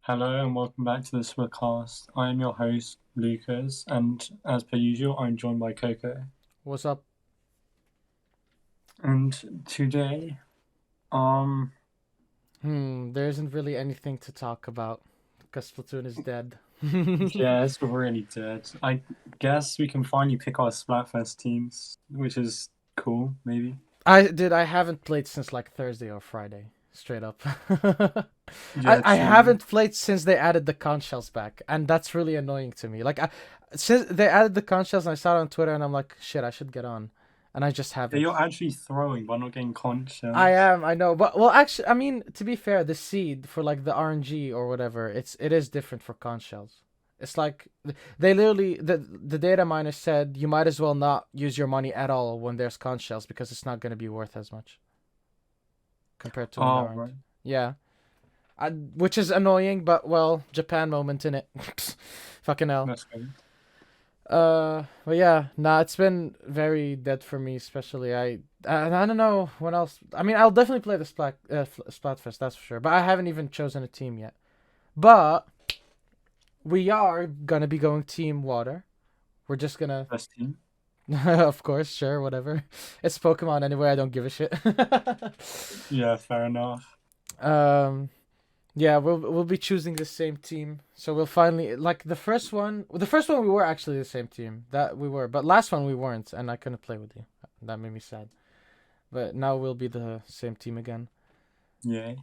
Hello and welcome back to the Splacast. I am your host, Lucas, and as per usual, I'm joined by Coco. What's up? And today, um, There isn't really anything to talk about because Splatoon is dead. yes, we're really dead. I guess we can finally pick our Splatfest teams, which is cool, maybe. I haven't played since like Thursday or Friday, straight up. I Yeah, I true. haven't played since they added the conch shells back, and that's really annoying to me. Since they added the conch shells, and I saw it on Twitter, and I'm like, shit, I should get on, and I just Yeah, haven't. you're actually throwing but not getting conch I shells. am, I know, but well, actually, I mean, to be fair, the seed for like the RNG or whatever, it is different for conch shells. It's like they literally the data miner said you might as well not use your money at all when there's conch shells because it's not going to be worth as much compared to when there Oh, aren't. right. Yeah, which is annoying, but well, Japan moment in it. Fucking hell. That's good. But yeah, nah, it's been very dead for me, especially I don't know when else. I mean, I'll definitely play the Splatfest, that's for sure. But I haven't even chosen a team yet. But we are gonna be going Team Water. We're just gonna, Best team. of course, sure, whatever. It's Pokemon anyway. I don't give a shit. Yeah, fair enough. um, Yeah, we'll be choosing the same team. So we'll finally like the first one we were actually the same team. That we were, but last one we weren't and I couldn't play with you. That made me sad. But now we'll be the same team again. Yeah.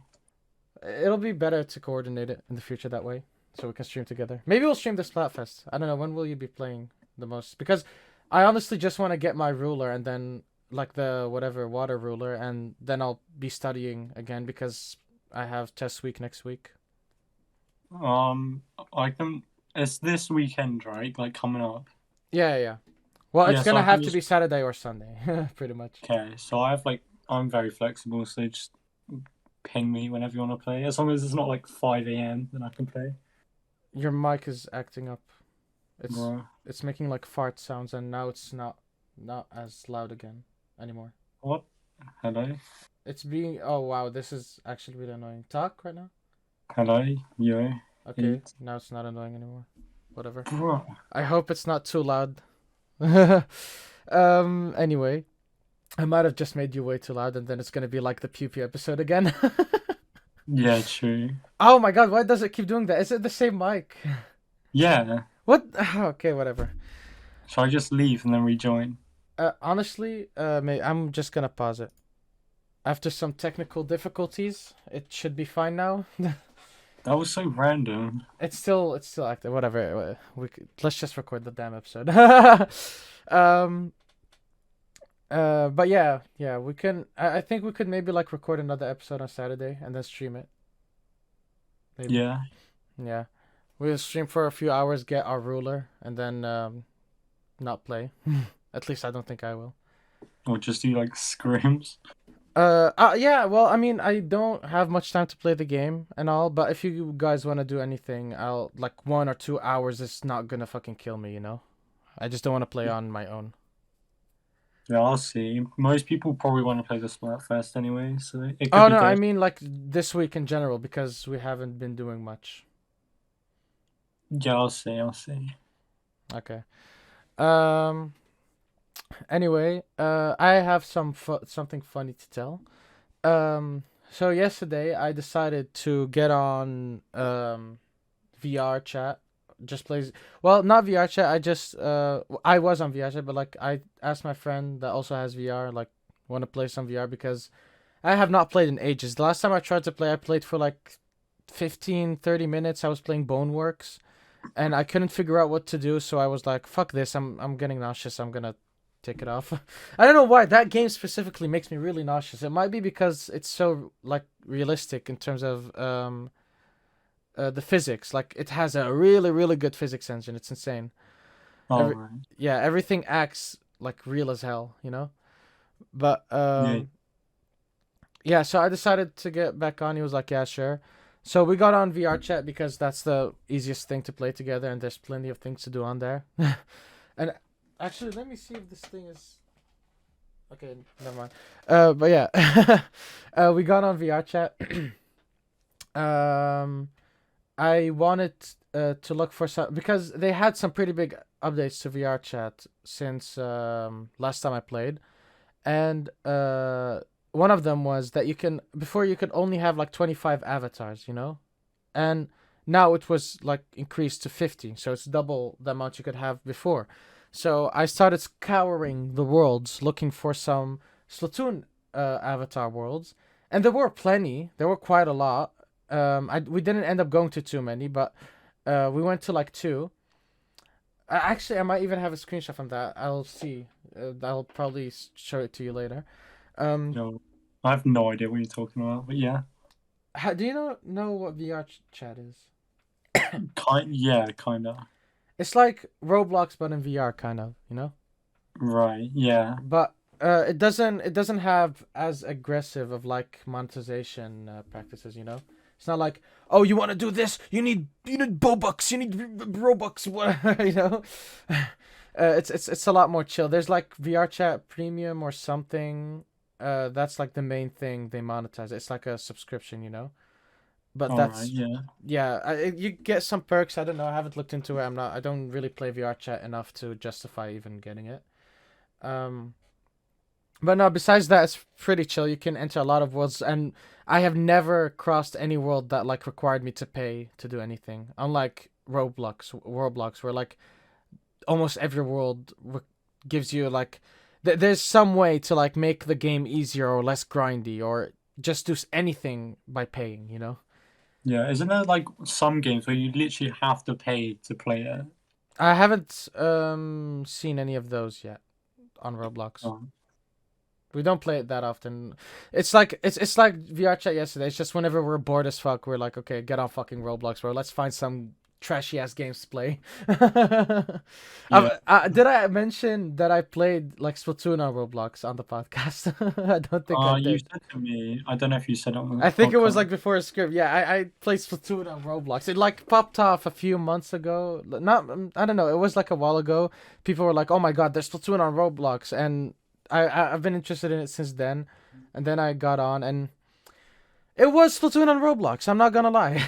It'll be better to coordinate it in the future that way so we can stream together. Maybe we'll stream the Splatfest. I don't know when will you be playing the most because I honestly just want to get my ruler and then like the whatever water ruler and then I'll be studying again because I have test week next week. Um, I can. It's this weekend, right? Like coming up. Yeah, yeah. Well, it's Yeah, so gonna I can have to just be Saturday or Sunday, pretty much. okay. So I have like I'm very flexible, so just ping me whenever you want to play. As long as it's not like 5 a.m., then I can play. Your mic is acting up. It's Bro, it's making like fart sounds, and now it's not as loud again anymore. what? Hello, It's being oh wow, this is actually really annoying. Talk right now. hello, yo, Okay, eat, now it's not annoying anymore. Whatever. bro. I hope it's not too loud. Anyway, I might have just made you way too loud, and then it's gonna be like the Pew Pew episode again. Yeah, true. Oh my god, why does it keep doing that? Is it the same mic? Yeah. What? Okay, whatever. Shall I just leave and then rejoin? Honestly, I'm just gonna pause it. After some technical difficulties, it should be fine now. That was so random. It's still active. Whatever. Let's just record the damn episode. um. But yeah, yeah, we can. I think we could maybe like record another episode on Saturday and then stream it. Maybe. Yeah. Yeah. We'll stream for a few hours, get our ruler, and then not play. At least I don't think I will. Or just do like scrims. Yeah, well, I mean, I don't have much time to play the game and all, but if you guys want to do anything, I'll like 1 or 2 hours is not gonna fucking kill me, you know? I just don't want to play on my own. Yeah, I'll see. Most people probably want to play the Splatfest anyway, so it could Oh be no, I good. mean like this week in general because we haven't been doing much. Yeah, I'll see. I'll see. Okay. Um. Anyway, I have something funny to tell. So yesterday I decided to get on VR chat. Just plays well, not VR chat. I was on VR chat, but like I asked my friend that also has VR, like want to play some VR because I have not played in ages. The last time I tried to play, I played for like 15, 30 minutes. I was playing Boneworks and I couldn't figure out what to do, so I was like, fuck this, I'm getting nauseous. I'm gonna take it off. I don't know why that game specifically makes me really nauseous. It might be because it's so like realistic in terms of the physics. Like it has a really really good physics engine. It's insane. All Every right. Yeah, everything acts like real as hell, you know. But Yeah. yeah, so I decided to get back on. He was like, yeah, sure. So we got on VR chat because that's the easiest thing to play together, and there's plenty of things to do on there. And actually, let me see if this thing is okay. Never mind. But yeah, we got on VR chat. um, I wanted to look for some because they had some pretty big updates to VR chat since last time I played, and one of them was that you can before you could only have like 25 avatars, you know, and now it was like increased to 50, so it's double the amount you could have before. So I started scouring the worlds looking for some Splatoon avatar worlds, and there were plenty. There were quite a lot. We didn't end up going to too many, but we went to like two. Actually, I might even have a screenshot from that. I'll see. I'll probably show it to you later. Um, No, I have no idea what you're talking about, but yeah, do you know what VR chat is? yeah, kind of. It's like Roblox but in VR, kind of. You know, Right, yeah. but it doesn't have as aggressive of like monetization practices. You know, it's not like, oh, you want to do this, you need Bobucks, you need Robux, whatever. You know. It's a lot more chill. There's like VR chat premium or something. That's like the main thing they monetize. It's like a subscription, you know. But All right, that's yeah. yeah. You get some perks. I don't know. I haven't looked into it. I don't really play VR chat enough to justify even getting it. Um, but no. Besides that, it's pretty chill. You can enter a lot of worlds, and I have never crossed any world that like required me to pay to do anything. Unlike Roblox, where like almost every world gives you like there's some way to like make the game easier or less grindy or just do anything by paying, you know. Yeah, isn't there like some games where you literally have to pay to play it? I haven't seen any of those yet on Roblox. Oh, We don't play it that often. It's like VR chat yesterday. It's just whenever we're bored as fuck, we're like, okay, get on fucking Roblox, bro. Let's find some trashy ass games to play. yeah. Did I mention that I played like Splatoon on Roblox on the podcast? I don't think I You did. said to me, I don't know if you said it on the I think it was podcast. like before a script. Yeah, I played Splatoon on Roblox. It like popped off a few months ago. Not I don't know. It was like a while ago. People were like, "Oh my god, there's Splatoon on Roblox," and I've been interested in it since then. And then I got on, and it was Splatoon on Roblox. I'm not gonna lie.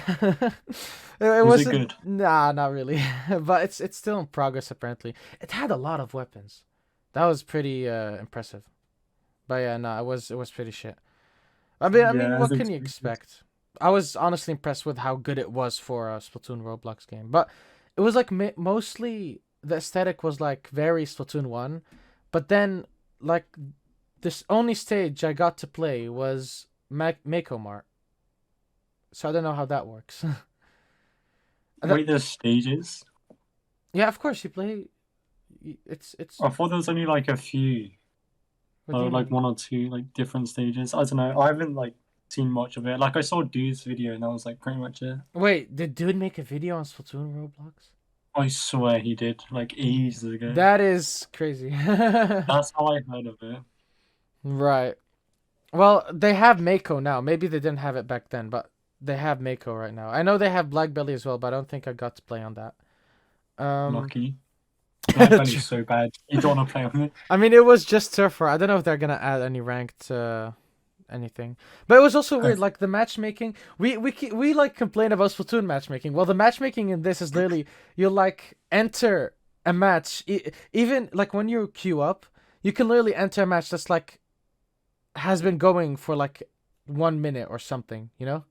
It Was it wasn't. good? Nah, not really. But it's still in progress apparently. It had a lot of weapons. That was pretty impressive. But yeah, no, it was pretty shit. I mean, Yeah, as what can you expected. expect? I was honestly impressed with how good it was for a Splatoon Roblox game, but it was like mostly the aesthetic was like very Splatoon 1, but then like this only stage I got to play was Mako Mart, so I don't know how that works. Wait, there's stages? Yeah, of course you play. It's. I thought there was only like a few, What do you like mean? one or two like different stages. I don't know. I haven't like seen much of it. Like I saw Dude's video and that was like pretty much it. Wait, did dude make a video on Splatoon Roblox? I swear he did, like ages ago. That is crazy. That's how I heard of it. Right. Well, they have Mako now. Maybe they didn't have it back then, but they have Mako right now. I know they have Black Belly as well, but I don't think I got to play on that. Um, Lucky. Black Belly's so bad. You don't want to play on it. I mean, it was just Turf War. I don't know if they're gonna add any ranked anything, but it was also I weird. Like the matchmaking, we like complain about Splatoon matchmaking. Well, the matchmaking in this is literally you like enter a match, even like when you queue up, you can literally enter a match that's like has been going for like 1 minute or something. You know.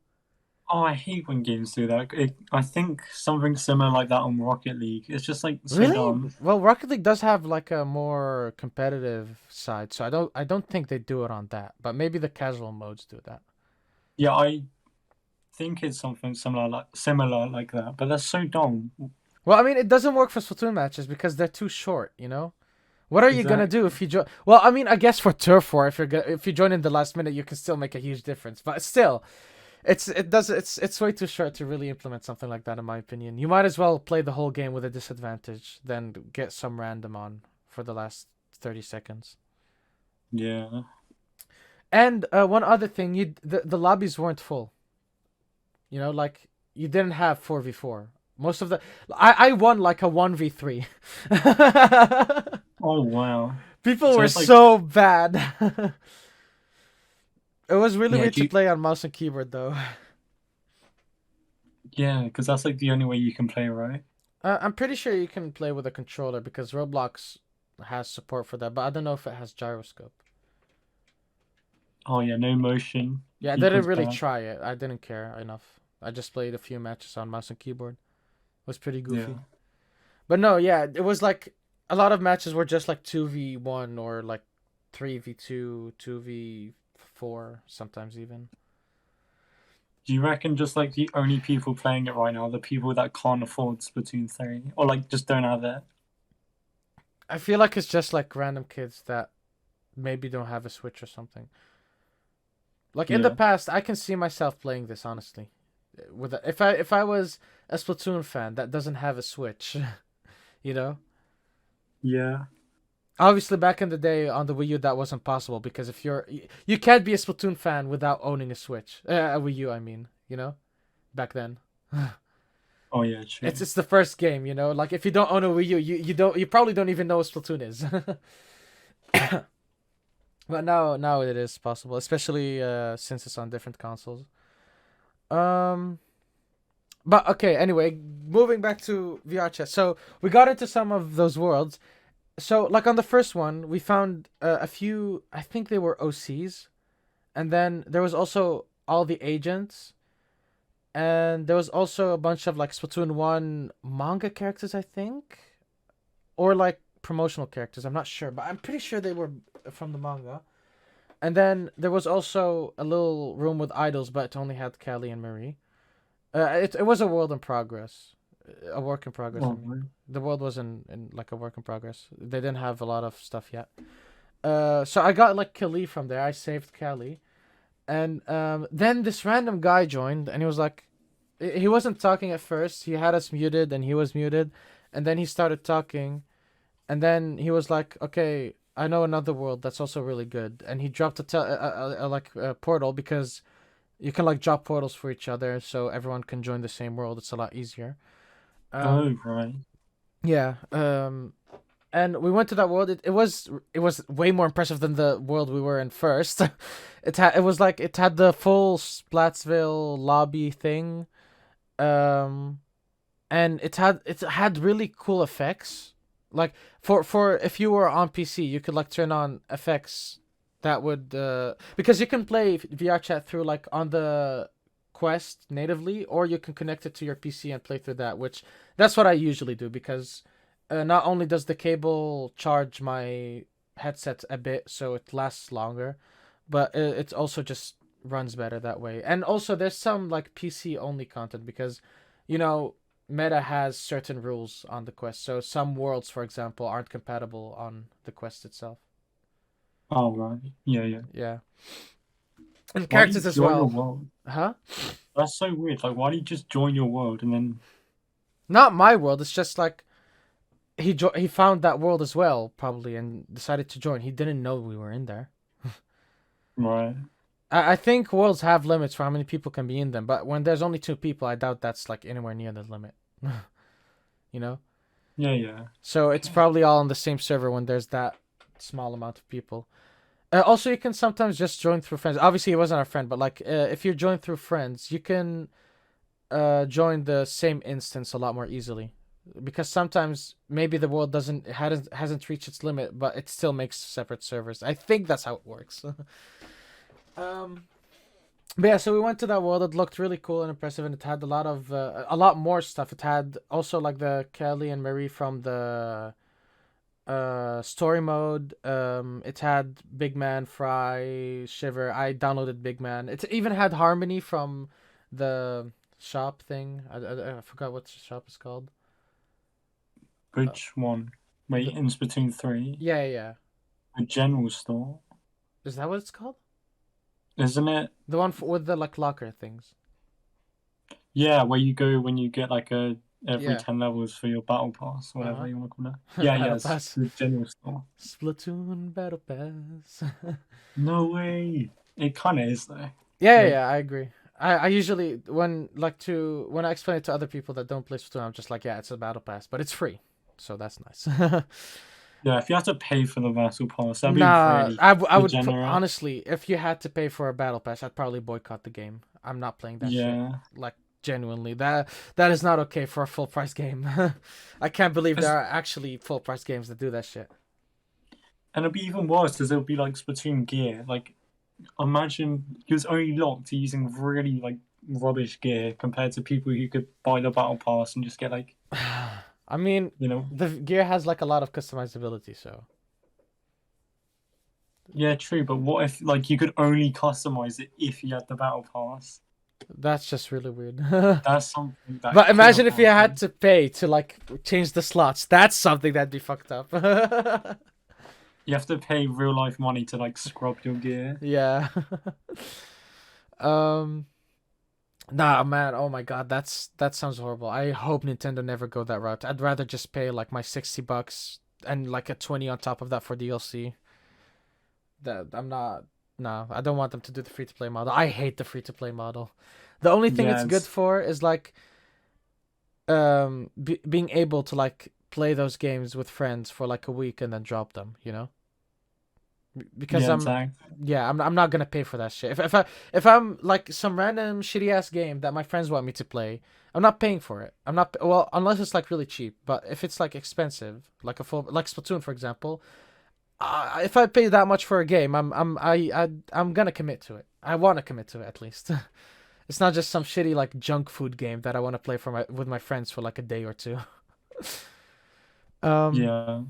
Oh, I hate when games do that. I think something similar like that on Rocket League. It's just like so Really? dumb. Well, Rocket League does have like a more competitive side, so I don't think they do it on that. But maybe the casual modes do that. Yeah, I think it's something similar like that, but that's so dumb. Well, I mean, it doesn't work for Splatoon matches because they're too short. You know. What are you gonna do Exactly. if you join? Well, I mean, I guess for Turf War, if you join in the last minute, you can still make a huge difference. But still, it's way too short to really implement something like that, in my opinion. You might as well play the whole game with a disadvantage than get some random on for the last 30 seconds. Yeah. And one other thing, the lobbies weren't full. You know, like you didn't have 4v4. Most of the I won like a 1v3. Oh wow. People So were it's like, so bad. It was really yeah, weird to play on mouse and keyboard though. Yeah, because that's like the only way you can play, right? I'm pretty sure you can play with a controller because Roblox has support for that, but I don't know if it has gyroscope. Oh yeah, no motion Yeah, I didn't equals really bad. try it. I didn't care enough. I just played a few matches on mouse and keyboard. It was pretty goofy. Yeah. But no, yeah, it was like a lot of matches were just like 2v1 or like 3v2, 2v4, sometimes even. Do you reckon just like the only people playing it right now are the people that can't afford Splatoon 3 or like just don't have it? I feel like it's just like random kids that maybe don't have a Switch or something. Like in the Yeah. past, I can see myself playing this honestly. If I was a Splatoon fan that doesn't have a Switch, you know. Yeah. Obviously, back in the day on the Wii U, that wasn't possible because if you can't be a Splatoon fan without owning a Switch, a Wii U. I mean, back then. Oh yeah, It's true. it's the first game, Like if you don't own a Wii U, you probably don't even know what Splatoon is. But now it is possible, especially since it's on different consoles. Um, but okay. Anyway, moving back to VR chat. So we got into some of those worlds. So like on the first one, we found a few. I think they were OCs, and then there was also all the agents, and there was also a bunch of like Splatoon 1 manga characters, I think, or like promotional characters. I'm not sure, but I'm pretty sure they were from the manga. And then there was also a little room with idols, but it only had Callie and Marie. It was a world in progress, a work in progress. I Oh, mean, right. the world was in like a work in progress. They didn't have a lot of stuff yet. So I got like Callie from there. I saved Callie, and then this random guy joined, and he was like, he wasn't talking at first. He had us muted, and he was muted, and then he started talking, and then he was like, "Okay, I know another world that's also really good," and he dropped a portal because you can like drop portals for each other, so everyone can join the same world. It's a lot easier. Oh, Um, right. yeah. And we went to that world. It was way more impressive than the world we were in first. It had the full Splatsville lobby thing. Um, and it had really cool effects. Like for if you were on PC, you could like turn on effects that would because you can play VR chat through like on the Quest natively, or you can connect it to your PC and play through that. Which that's what I usually do because not only does the cable charge my headset a bit, so it lasts longer, but it also just runs better that way. And also, there's some like PC only content because, you know, Meta has certain rules on the Quest. So some worlds, for example, aren't compatible on the Quest itself. Oh, right. Yeah, yeah. Yeah, and Why do you characters as join your well. world? Huh? That's so weird. Like, why do you just join your world and then? Not my world. It's just like he found that world as well, probably, and decided to join. He didn't know we were in there. Right. I think worlds have limits for how many people can be in them, but when there's only two people, I doubt that's like anywhere near the limit. you know? Yeah, yeah. So it's Okay. probably all on the same server when there's that small amount of people. Also, you can sometimes just join through friends. Obviously, he wasn't our friend, but like if you join through friends, you can join the same instance a lot more easily. Because sometimes maybe the world hasn't reached its limit, but it still makes separate servers. I think that's how it works. um, But yeah, so we went to that world. It looked really cool and impressive, and it had a lot more stuff. It had also like the Kelly and Marie from the story mode. It had Big Man, Fry, Shiver. I downloaded Big Man. It even had Harmony from the shop thing. I forgot what the shop is called. Uh, Which one? Wait, the in Splatoon 3, yeah. the general store, Is that what it's called? isn't it? The one with the like locker things. Yeah, where you go when you get like a every Yeah. 10 levels for your battle pass, Uh whatever you want to call it. huh. Yeah, Battle yes, Pass. the general store. Splatoon Battle Pass. No way. It kind of is though. Yeah, Like, I agree. I usually when I explain it to other people that don't play Splatoon, I'm just like, yeah, it's a battle pass, but it's free, so that's nice. yeah, if you have to pay for the battle pass, that'd be Nah, really I would degenerate. honestly, if you had to pay for a battle pass, I'd probably boycott the game. I'm not playing that shit. Yeah. Like Genuinely, that is not okay for a full price game. I can't believe there It's, are actually full price games that do that shit. and it'll be even worse because it'll be like Splatoon gear. Like, imagine he was only locked to using really like rubbish gear compared to people who could buy the battle pass and just get like, I mean, you know, the gear has like a lot of customizability, so yeah, true. But what if like you could only customize it if you had the battle pass? that's just really weird. That's something that But couldn't imagine if you had happen. to pay to like change the slots. That's something that'd be fucked up. You have to pay real life money to like scrub your gear. Yeah. um. Nah, man. Oh my god, that sounds horrible. I hope Nintendo never go that route. I'd rather just pay like my $60 and like a 20 on top of that for DLC. That I'm not. No, I don't want them to do the free to play model. I hate the free to play model. The only thing it's Yeah, good for is like being able to like play those games with friends for like a week and then drop them. Because yeah, I'm exactly. yeah, I'm not gonna pay for that shit. If I'm like some random shitty ass game that my friends want me to play, I'm not paying for it. I'm not well unless it's like really cheap. But if it's like expensive, like a full like Splatoon for example, if I pay that much for a game, I'm gonna commit to it. I want to commit to it at least. It's not just some shitty like junk food game that I want to play for my with my friends for like a day or two. Um, Yeah,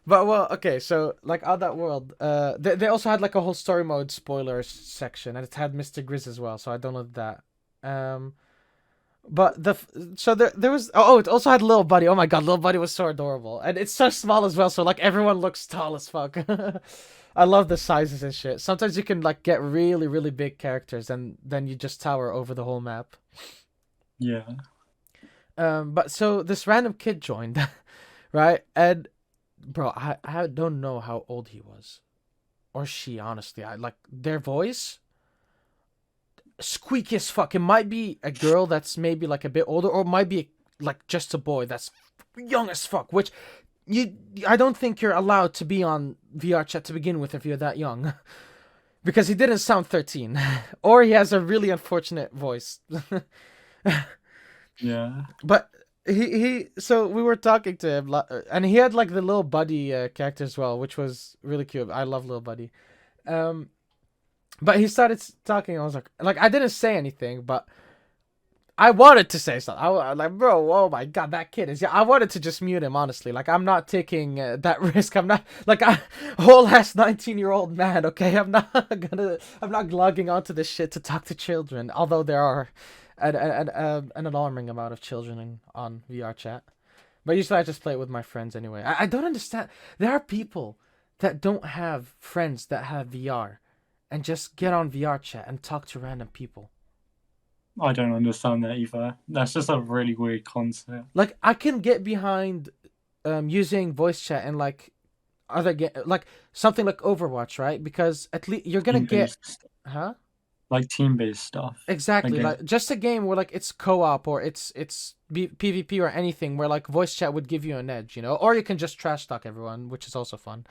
but well, okay, so like on that world, they also had like a whole story mode spoilers section, and it had Mr. Grizz as well, so I downloaded that. Um, but so there was it also had Little Buddy. Oh my god, Little Buddy was so adorable, and it's so small as well, so like everyone looks tall as fuck. I love the sizes and shit. Sometimes you can like get really really big characters, and then you just tower over the whole map. yeah. But so this random kid joined, right? And bro, I don't know how old he was or she. Honestly, I like their voice squeaky as fuck. It might be a girl that's maybe like a bit older, or it might be like just a boy that's young as fuck. Which you, I don't think you're allowed to be on VR chat to begin with if you're that young, because he didn't sound 13, or he has a really unfortunate voice. Yeah. But so we were talking to him, and he had like the little buddy character as well, which was really cute. I love little buddy. Um, but he started talking. I was like I didn't say anything, but I wanted to say something. I was like, bro, oh my god, that kid is. Yeah, I wanted to just mute him. Honestly, like I'm not taking that risk. I'm not like a whole ass 19-year-old man. Okay, I'm not logging onto this shit to talk to children. Although there are an alarming amount of children on VR chat. But usually I just play it with my friends anyway. I don't understand. There are people that don't have friends that have VR and just get on VR chat and talk to random people. I don't understand that either. That's just a really weird concept. Like I can get behind using voice chat and like other like something like Overwatch, right? Because at least you're gonna Team get, based, huh? like team based stuff. I Exactly, guess. like just a game where like it's co-op or PvP or anything where like voice chat would give you an edge, or you can just trash talk everyone, which is also fun.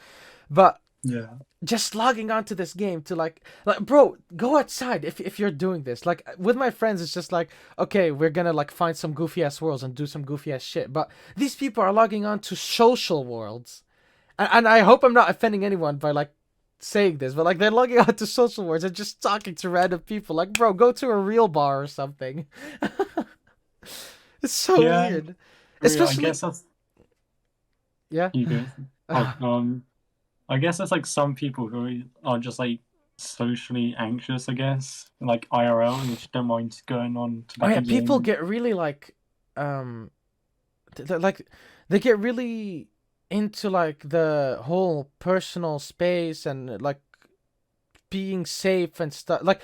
But Yeah. just logging onto this game to like bro, go outside if you're doing this. Like with my friends, it's just like, okay, we're gonna like find some goofy ass worlds and do some goofy ass shit. But these people are logging on to social worlds, and I hope I'm not offending anyone by like saying this, but like they're logging on to social worlds and just talking to random people. Like, bro, go to a real bar or something. It's so Yeah. weird, I especially guess that's yeah. you go. Oh, I guess it's like some people who are just like socially anxious, I guess, like IRL, and just don't mind going on to Oh like yeah, a people game. get really like um like they get really into like the whole personal space and like being safe and stuff. Like,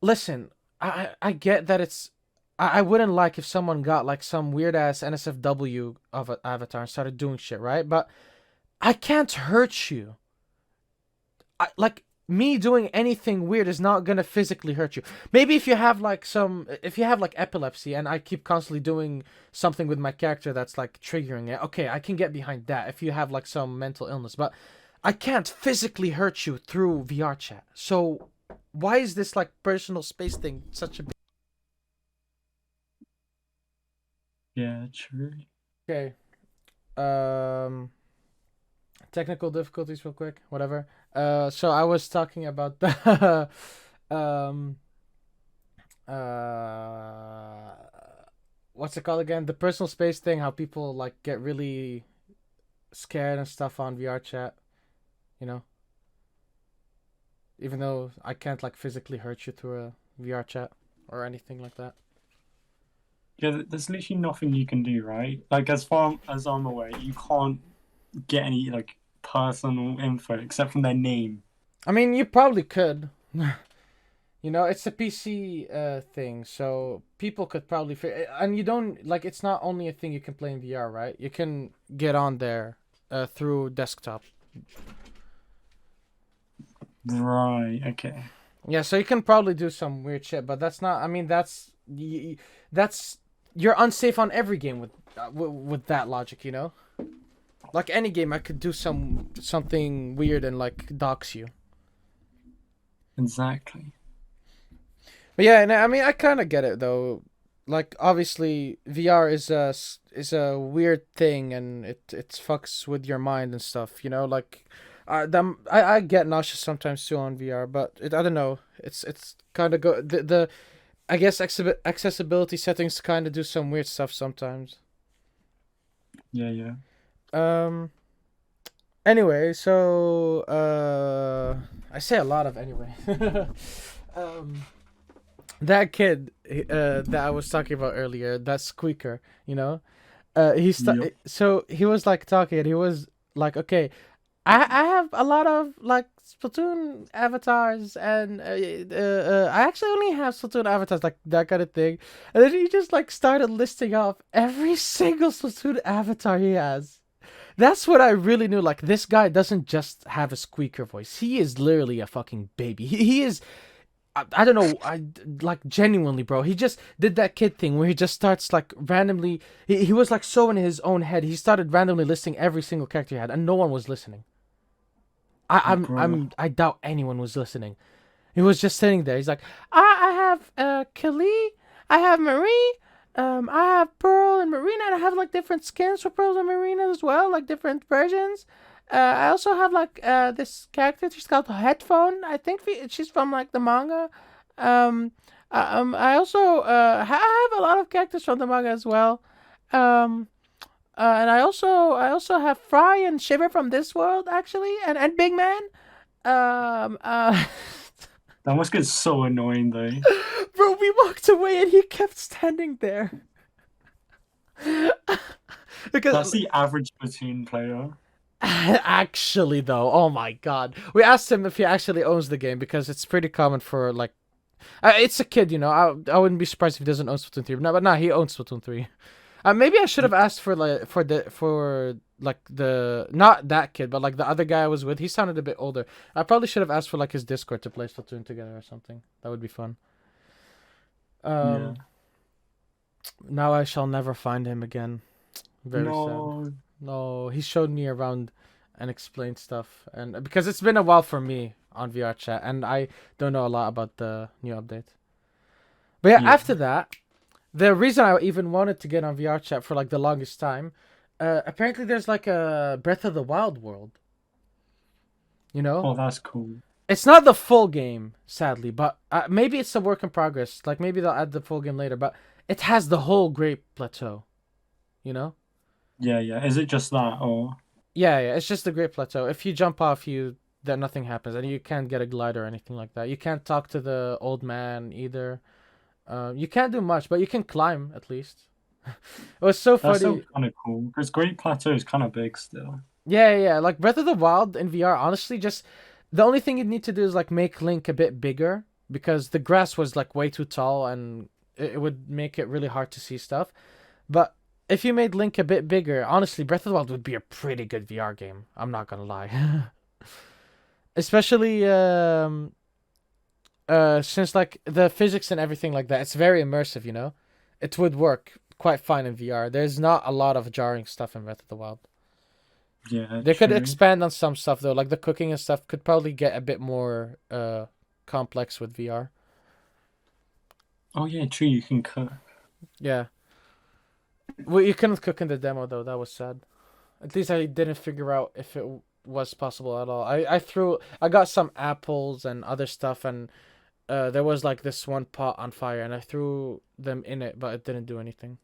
listen, I get that it's. I wouldn't like if someone got like some weird ass NSFW of an avatar and started doing shit, right? But I can't hurt you. Like me doing anything weird is not gonna physically hurt you. Maybe if you have like epilepsy and I keep constantly doing something with my character that's like triggering it, okay, I can get behind that if you have like some mental illness, but I can't physically hurt you through VR chat. So why is this like personal space thing such a Yeah, true. Okay. Technical difficulties, real quick. Whatever. So I was talking about the um uh what's it called again? The personal space thing. How people like get really scared and stuff on VR chat. You know, even though I can't like physically hurt you through a VR chat or anything like that. Yeah, there's literally nothing you can do, right? Like as far as I'm aware, you can't get any like personal info except from their name. I mean, you probably could. You know, it's a PC thing, so people could probably and you don't like it's not only a thing you can play in VR, right? You can get on there through desktop. Right. Okay. Yeah, so you can probably do some weird shit, but that's not. I mean, that's you're unsafe on every game with that logic, you know. Like any game, I could do something weird and like dox you. Exactly. But yeah, and I mean, I kind of get it though. Like obviously, VR is a weird thing, and it fucks with your mind and stuff. You know, like, I get nauseous sometimes too on VR, but I don't know. It's kind of the I guess accessibility settings kind of do some weird stuff sometimes. Yeah. Yeah. Um. Anyway, so I say a lot of anyway. um. That kid that I was talking about earlier, that squeaker, you know, Yep. so he was like talking, and he was like, okay, I have a lot of like Splatoon avatars, and I actually only have Splatoon avatars, like that kind of thing. And then he just like started listing off every single Splatoon avatar he has. That's what I really knew. Like, this guy doesn't just have a squeaker voice. He is literally a fucking baby. He is I don't know. I like genuinely, bro. He just did that kid thing where he just starts like randomly. He was like so in his own head. He started randomly listing every single character he had, and no one was listening. Bro. I doubt anyone was listening. He was just sitting there. He's like, I have Kali, I have Marie, I have Pearl and Marina, and I have like different skins for Pearl and Marina as well, like different versions. I also have like this character. She's called Headphone. I think she's from like the manga. Um, I also I have a lot of characters from the manga as well. Um, and I also have Fry and Shiver from this world actually, and Big Man. Um, uh, That must get so annoying though. Bro, we walked away and he kept standing there. That's Because the average Splatoon player. actually though, oh my god. We asked him if he actually owns the game because it's pretty common for like it's a kid, you know. I wouldn't be surprised if he doesn't own Splatoon 3. But no, he owns Splatoon 3. Maybe I should have asked for like for like the not that kid, but like the other guy I was with. He sounded a bit older. I probably should have asked for like his Discord to play Splatoon together or something. That would be fun. Yeah. Um Now I shall never find him again. Very sad. No. No, he showed me around and explained stuff, and because it's been a while for me on VR chat, and I don't know a lot about the new update. But yeah, Yeah. after that, the reason I even wanted to get on VR chat for like the longest time, apparently there's like a Breath of the Wild world. You know, Oh, that's cool. it's not the full game, sadly, but maybe it's a work in progress. Like maybe they'll add the full game later, but it has the whole Great Plateau. You know. Yeah. Yeah. Is it just that or? Yeah, yeah, it's just the Great Plateau. If you jump off, then nothing happens, and you can't get a glider or anything like that. You can't talk to the old man either. You can't do much, but you can climb at least. It was so That's still funny. kind of cool because Great Plateau is kind of big still. Yeah, yeah, yeah. Like Breath of the Wild in VR, honestly, just the only thing you need to do is like make Link a bit bigger because the grass was like way too tall and it would make it really hard to see stuff. But if you made Link a bit bigger, honestly, Breath of the Wild would be a pretty good VR game. I'm not gonna lie. Especially since like the physics and everything like that, it's very immersive, you know? It would work quite fine in VR. There's not a lot of jarring stuff in Breath of the Wild. Yeah. They could True. expand on some stuff though, like the cooking and stuff could probably get a bit more complex with VR. Oh yeah. True. You can cook. Yeah. Well, you couldn't cook in the demo though. That was sad. At least I didn't figure out if it was possible at all. I got some apples and other stuff, and there was like this one pot on fire, and I threw them in it, but it didn't do anything.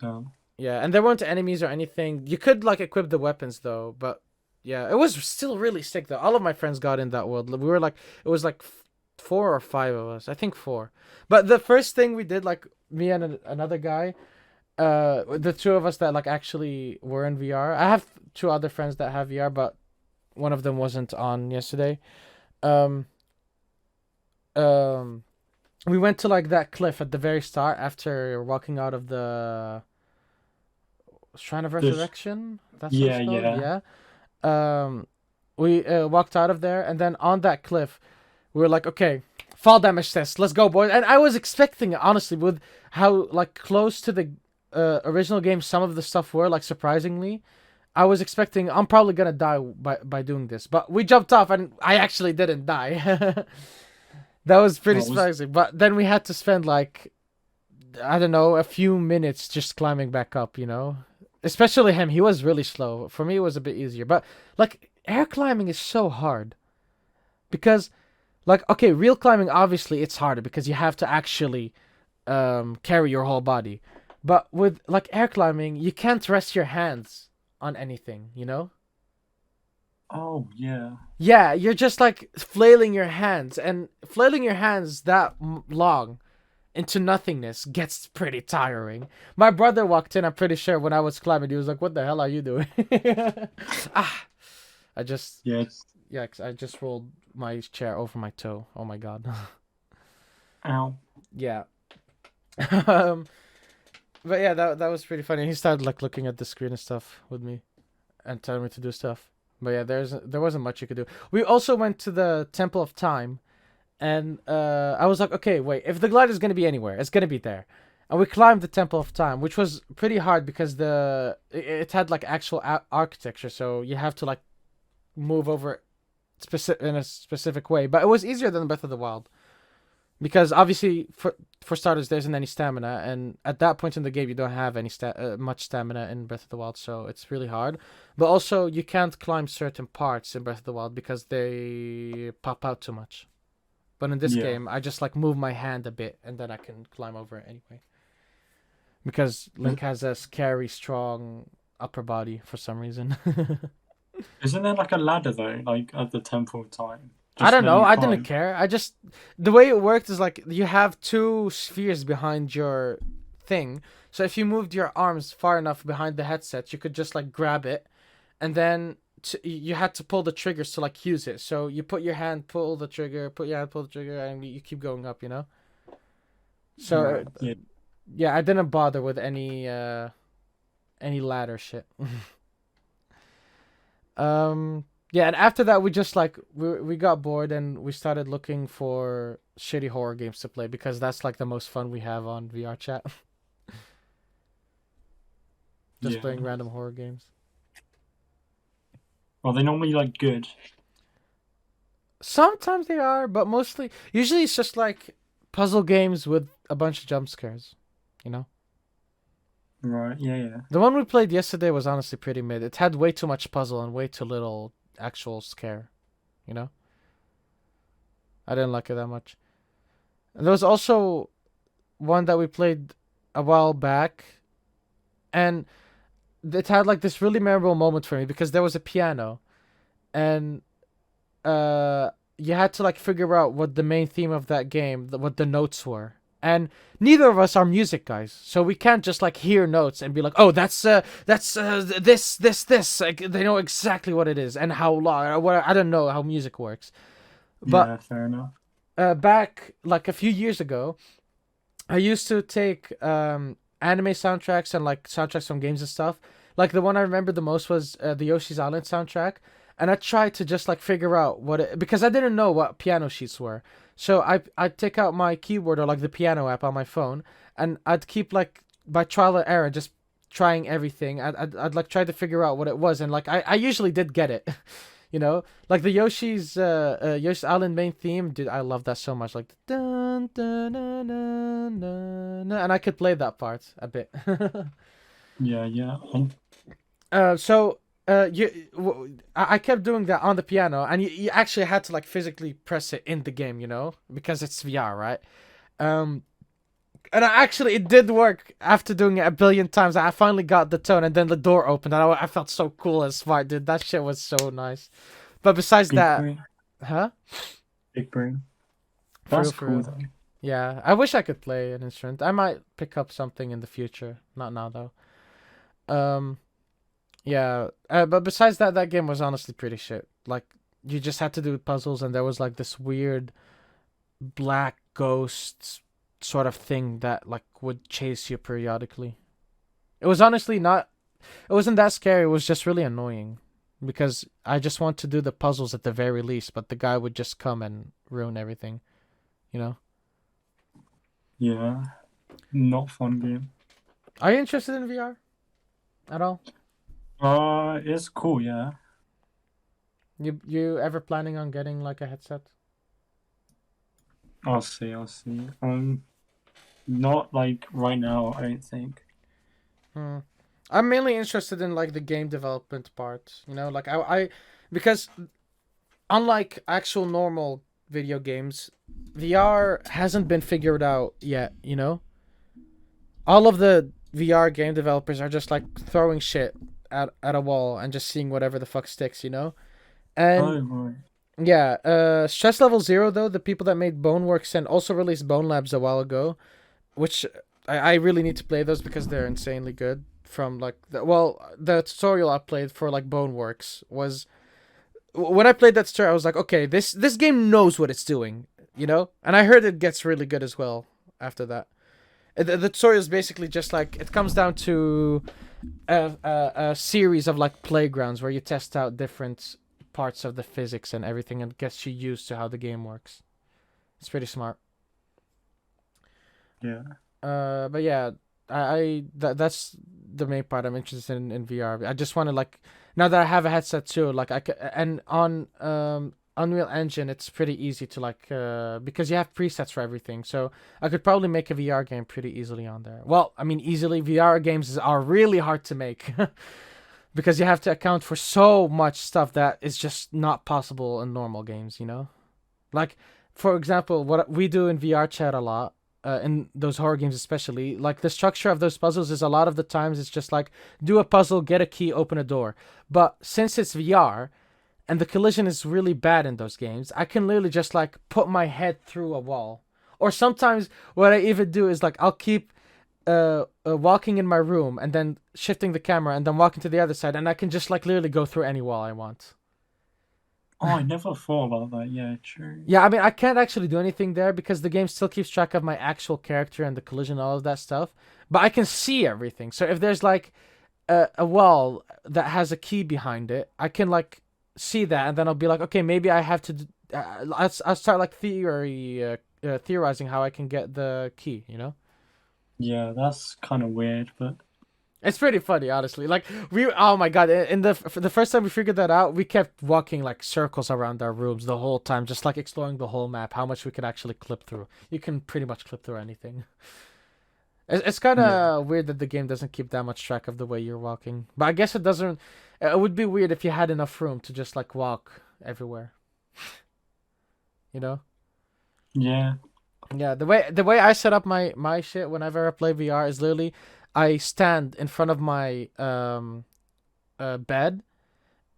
Um, Yeah, and there weren't enemies or anything. You could like equip the weapons though, but yeah, it was still really sick though. All of my friends got in that world. We were like, it was like 4 or 5 of us. I think 4. But the first thing we did, like me and another guy, the two of us that like actually were in VR. I have 2 other friends that have VR, but one of them wasn't on yesterday. Um, um, we went to like that cliff at the very start after walking out of the Shrine of this, Resurrection. That's what yeah, it's called. yeah. Yeah. Um, we walked out of there, and then on that cliff, we were like, okay, fall damage test. Let's go, boys. And I was expecting, honestly, with how like close to the original game some of the stuff were, like surprisingly, I was expecting I'm probably gonna die by doing this. But we jumped off, and I actually didn't die. That was pretty What was surprising. But then we had to spend like I don't know a few minutes just climbing back up. Especially him. He was really slow. For me, it was a bit easier. But like air climbing is so hard because like okay, real climbing obviously it's harder because you have to actually carry your whole body. But with like air climbing, you can't rest your hands on anything. Oh, yeah. Yeah, you're just like flailing your hands, and flailing your hands that long into nothingness gets pretty tiring. My brother walked in, I'm pretty sure, when I was climbing. He was like, "What the hell are you doing?" ah, I just, Yeah, yeah, I just rolled my chair over my toe. Oh my god. ow. Yeah. um, but yeah, that was pretty funny. He started like looking at the screen and stuff with me, and telling me to do stuff. But yeah, there wasn't much you could do. We also went to the Temple of Time, and I was like, okay, wait, if the glider is gonna be anywhere, it's gonna be there. And we climbed the Temple of Time, which was pretty hard because it had like actual architecture, so you have to like move over in a specific way. But it was easier than Breath of the Wild because obviously for starters, there isn't any stamina, and at that point in the game, you don't have any much stamina in Breath of the Wild, so it's really hard. But also, you can't climb certain parts in Breath of the Wild because they pop out too much. But in this Yeah. game, I just like move my hand a bit, and then I can climb over it anyway. Because Link has a scary, strong upper body for some reason. Isn't there like a ladder though, like at the Temple of Time? I Just don't then know. you I didn't climb. care. The way it worked is like you have 2 spheres behind your thing. So if you moved your arms far enough behind the headset, you could just like grab it, and then you had to pull the triggers to like use it. So you put your hand, pull the trigger, put your hand, pull the trigger, and you keep going up. So Right. Yeah. yeah, I didn't bother with any ladder shit. Yeah, and after that we just like we got bored and we started looking for shitty horror games to play because that's like the most fun we have on VR chat. Just Yeah. playing random horror games. Are they normally like good? Sometimes they are, but usually it's just like puzzle games with a bunch of jump scares, you know? Right. Yeah. Yeah. The one we played yesterday was honestly pretty mid. It had way too much puzzle and way too little actual scare, you know? I didn't like it that much. And there was also one that we played a while back, and it had like this really memorable moment for me because there was a piano, and you had to like figure out what the main theme of that game, what the notes were. And neither of us are music guys, so we can't just like hear notes and be like, "Oh, that's this." Like they know exactly what it is and how long. What I don't know how music works, but Yeah. Fair enough. back like a few years ago, I used to take anime soundtracks and like soundtracks from games and stuff. Like the one I remember the most was the Yoshi's Island soundtrack, and I tried to just like figure out because I didn't know what piano sheets were. So I'd take out my keyboard or like the piano app on my phone, and I'd keep like by trial and error just trying everything. I'd like try to figure out what it was, and like I usually did get it. You know, like the Yoshi's Island main theme, dude. I love that so much. Like dun dun dun dun dun, dun, and I could play that part a bit. Yeah, yeah. So I kept doing that on the piano, and you actually had to like physically press it in the game, you know, because it's VR, right? Um, and it did work after doing it a billion times. I finally got the tone, and then the door opened, and I felt so cool and smart, dude. That shit was so nice. But besides Big that, brain. huh? Big brain. For real, That's for cool real. though. Yeah, I wish I could play an instrument. I might pick up something in the future. Not now though. Um, yeah. But besides that, that game was honestly pretty shit. Like you just had to do puzzles, and there was like this weird black ghost sort of thing that like would chase you periodically. It was honestly not. It wasn't that scary. It was just really annoying because I just want to do the puzzles at the very least, but the guy would just come and ruin everything. You know. Yeah. Not fun game. Are you interested in VR at all? It's cool, yeah. You ever planning on getting like a headset? I'll see, I'll see. Not like right now, I don't think. Hmm. I'm mainly interested in like the game development part. You know, like I because unlike actual normal video games, VR hasn't been figured out yet. You know, all of the VR game developers are just like throwing shit at a wall and just seeing whatever the fuck sticks. You know, and Oh, right. yeah, Stress Level Zero though, the people that made Boneworks and also released Bone Labs a while ago, which I really need to play those because they're insanely good. From like the tutorial I played for like Boneworks was when I played that tutorial, I was like, okay, this game knows what it's doing, you know. And I heard it gets really good as well after that. The tutorial is basically just like it comes down to a series of like playgrounds where you test out different parts of the physics and everything and gets you used to how the game works. It's pretty smart. Yeah. But yeah, that's the main part I'm interested in VR. I just want to like now that I have a headset too, like and on Unreal Engine, it's pretty easy to like because you have presets for everything. So I could probably make a VR game pretty easily on there. Well, I mean, easily VR games are really hard to make because you have to account for so much stuff that is just not possible in normal games. You know, like for example, what we do in VR chat a lot in those horror games especially, like the structure of those puzzles is a lot of the times it's just like do a puzzle, get a key, open a door. But since it's VR and the collision is really bad in those games, I can literally just like put my head through a wall. Or sometimes what I even do is like I'll keep walking in my room and then shifting the camera and then walking to the other side, and I can just like literally go through any wall I want. Oh, I never thought about that. Yeah, true. Yeah, I mean, I can't actually do anything there because the game still keeps track of my actual character and the collision, all of that stuff. But I can see everything. So if there's like a wall that has a key behind it, I can like see that, and then I'll be like, okay, maybe I have to. I'll start like theorizing how I can get the key. You know. Yeah, that's kind of weird, but It's pretty funny, honestly. Like oh my god! In the first time we figured that out, we kept walking like circles around our rooms the whole time, just like exploring the whole map. How much we could actually clip through? You can pretty much clip through anything. It's kind yeah. of weird that the game doesn't keep that much track of the way you're walking. But I guess it doesn't. It would be weird if you had enough room to just like walk everywhere. You know? Yeah. Yeah. The way I set up my shit whenever I play VR is literally I stand in front of my bed,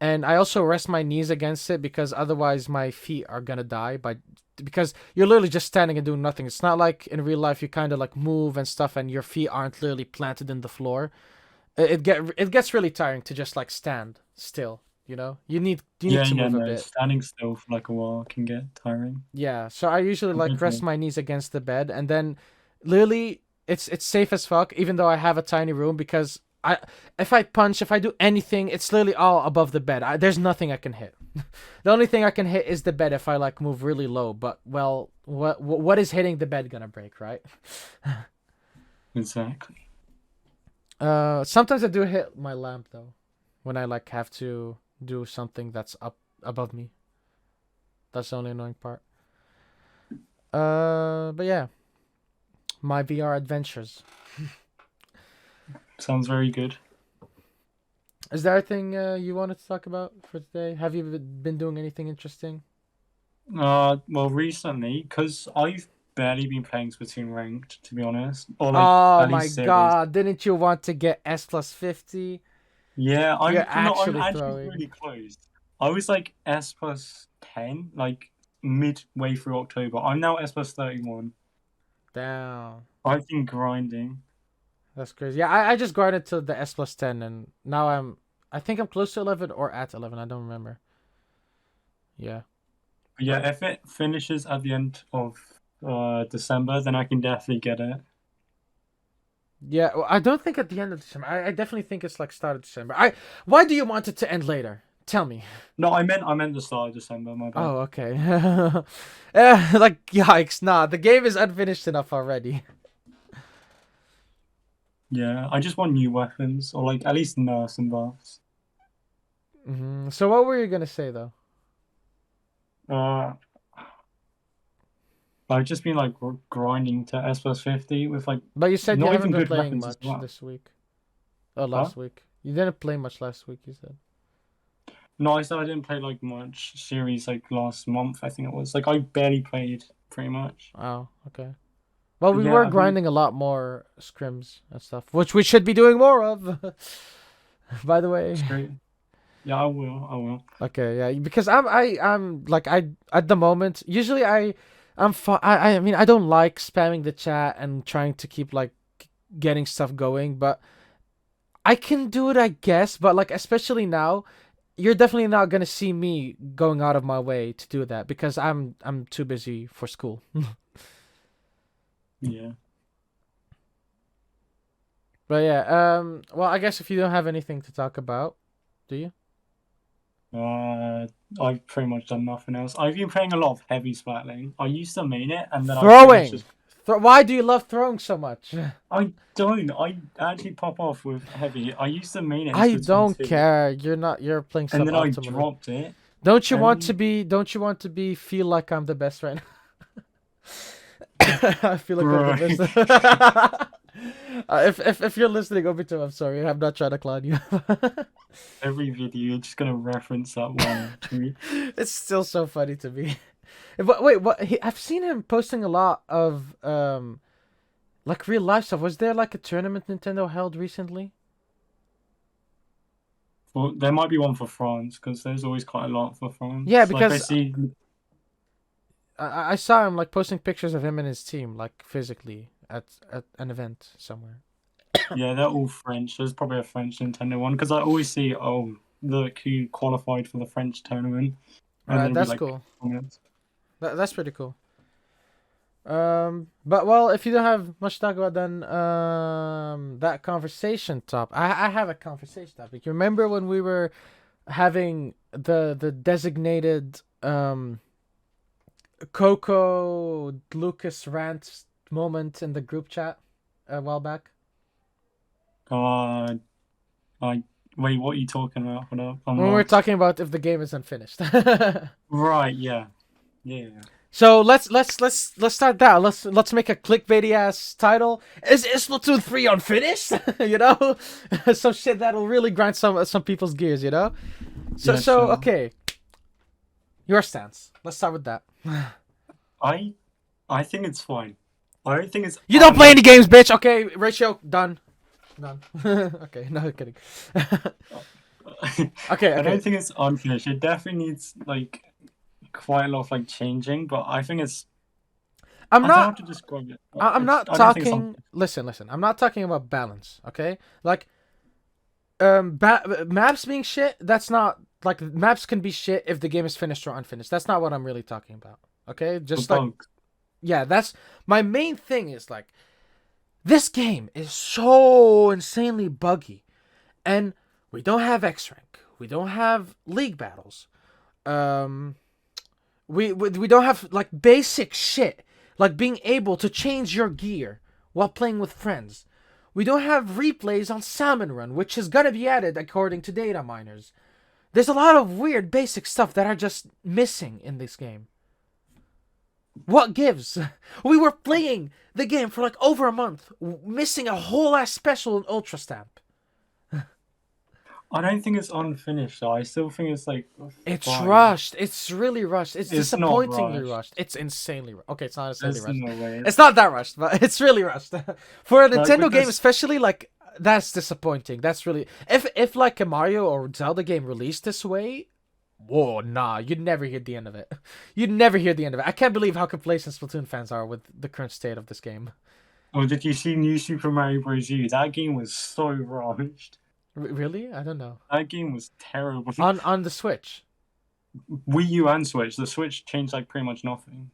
and I also rest my knees against it because otherwise my feet are gonna die because you're literally just standing and doing nothing. It's not like in real life you kind of like move and stuff and your feet aren't literally planted in the floor. It gets really tiring to just like stand still. You know, you need Yeah, to yeah, move a no, bit. standing still for like a while can get tiring. Yeah, so I usually like Compared rest to, my knees against the bed, and then literally it's safe as fuck, even though I have a tiny room because if I punch, if I do anything, it's literally all above the bed. There's nothing I can hit. The only thing I can hit is the bed if I like move really low. But well, what is hitting the bed gonna break, right? exactly. Sometimes I do hit my lamp though, when I like have to do something that's up above me. That's the only annoying part. But yeah, my VR adventures. Sounds very good. Is there anything you wanted to talk about for today? Have you been doing anything interesting? Well, recently, because I've barely been playing Splatoon ranked, to be honest, or like Oh at my least series. god! Didn't you want to get S plus 50? Yeah, You're I'm actually actually throwing. really close. I was like S plus 10, like midway through October. I'm now S plus 31. Damn. I've been grinding. That's crazy. Yeah, I just grinded to the S plus 10 and now I think I'm close to 11 or at 11. I don't remember. Yeah. But yeah, if it finishes at the end of December, then I can definitely get it. Yeah, well, I don't think at the end of December. I definitely think it's like start of December. Why do you want it to end later? Tell me. No, I meant the start of December, my bad. Oh, okay. Like yikes, nah. The game is unfinished enough already. Yeah, I just want new weapons, or like at least nerfs and buffs. So what were you gonna say though? Uh, I've just been like grinding to S plus 50 with like But you said you not haven't even been good playing weapons as much well. this week. Oh, Huh? last week. You didn't play much last week, you said. No, I said I didn't play like much series like last month, I think it was. Like I barely played pretty much. Oh, okay. Well, But we yeah, were I've been grinding a lot more scrims and stuff, which we should be doing more of. By the way. straight. Yeah, I will. I will. Okay, yeah, because I'm like I at the moment. Usually I mean I don't like spamming the chat and trying to keep like getting stuff going, but I can do it, I guess. But like especially now, you're definitely not gonna see me going out of my way to do that because I'm too busy for school. Yeah. But yeah, well, I guess if you don't have anything to talk about, do you? Uh, I've pretty much done nothing else. I've been playing a lot of heavy splatling. I used to main it, and then I pretty much Throwing. just. Why do you love throwing so much? I don't. I actually pop off with heavy. I used to main it in I Splatoon don't 2, care. You're playing and then I suboptimally. dropped it, Don't you want to and be? Don't you want to be? Feel like I'm the best right now. I feel like I'm the bro, best. If you're listening, Obito, I'm sorry. I'm not trying to clown you. every video you're just gonna reference that one tweet. It's still so funny to me. But wait, what? I've seen him posting a lot of like real life stuff. Was there like a tournament Nintendo held recently? Well, there might be one for France because there's always quite a lot for Yeah, France. Like I because see, I saw him like posting pictures of him and his team, like physically at an event somewhere. yeah, they're all French. There's probably a French Nintendo one because I always see, oh, look who qualified for the French tournament, and then it'll be That's like cool. comments. That's pretty cool. But well, if you don't have much to talk about, then that conversation topic. I have a conversation topic. You remember when we were having the designated Coco Lucas rant moment in the group chat a while back? Uh, I wait, what are you talking about? Hold up, I'm When we were lost. talking about if the game is unfinished. Right, yeah, yeah. So let's start that. Let's make a clickbaity ass title. Is Splatoon 3 unfinished? You know, some shit that'll really grind some people's gears. You know. Yeah, sure. Okay, your stance. Let's start with that. I I think it's fine. I don't think it's You don't play any games, bitch. Okay, ratio done. Done. Okay, no kidding. Okay, I okay. don't think it's unfinished. It definitely needs like quite a lot of like changing, but I think it's. I'm I don't know how not. to describe it. I'm not I don't think it's talking. Listen. I'm not talking about balance. Okay, like maps being shit. That's not like maps can be shit if the game is finished or unfinished. That's not what I'm really talking about. Okay, the just like bugs. yeah, that's my main thing. Is like this game is so insanely buggy, and we don't have X rank. We don't have league battles. Um, we don't have like basic shit like being able to change your gear while playing with friends. We don't have replays on Salmon Run, which is gonna be added according to data miners. There's a lot of weird basic stuff that are just missing in this game. What gives? We were playing the game for like over a month, missing a whole ass special in Ultra Stamp. I don't think it's unfinished though. I still think it's like It's fine. rushed. It's really rushed. It's It's not disappointingly rushed. rushed. It's insanely okay. It's not insanely There's rushed. no way. It's not that rushed, but it's really rushed. For a Like Nintendo with game, this, especially, like that's disappointing. That's really if like a Mario or Zelda game released this way. Whoa, nah, you'd never hear the end of it. You'd never hear the end of it. I can't believe how complacent Splatoon fans are with the current state of this game. or did you see New Super Mario Bros. U? That game was so rushed. Really? I don't know. That game was terrible. On the Switch. Wii U and Switch. The Switch changed like pretty much nothing.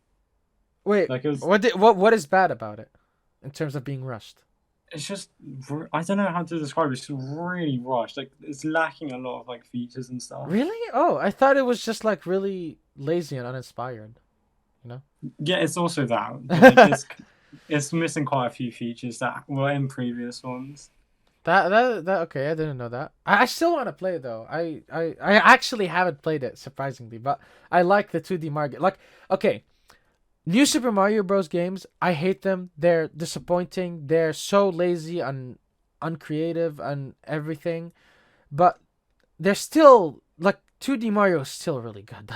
Wait, Like it was. what is bad about it in terms of being rushed? It's just. I don't know how to describe it. It's really rushed. Like it's lacking a lot of like features and stuff. Really? Oh, I thought it was just like really lazy and uninspired. You know? Yeah, it's also that. But, like, it's missing quite a few features that were in previous ones. That okay, I didn't know that. I still want to play it though. I actually haven't played it surprisingly, but I like the 2D Mario. Like okay, New Super Mario Bros. Games, I hate them. They're disappointing. They're so lazy and uncreative and everything. But they're still like 2D Mario is still really good.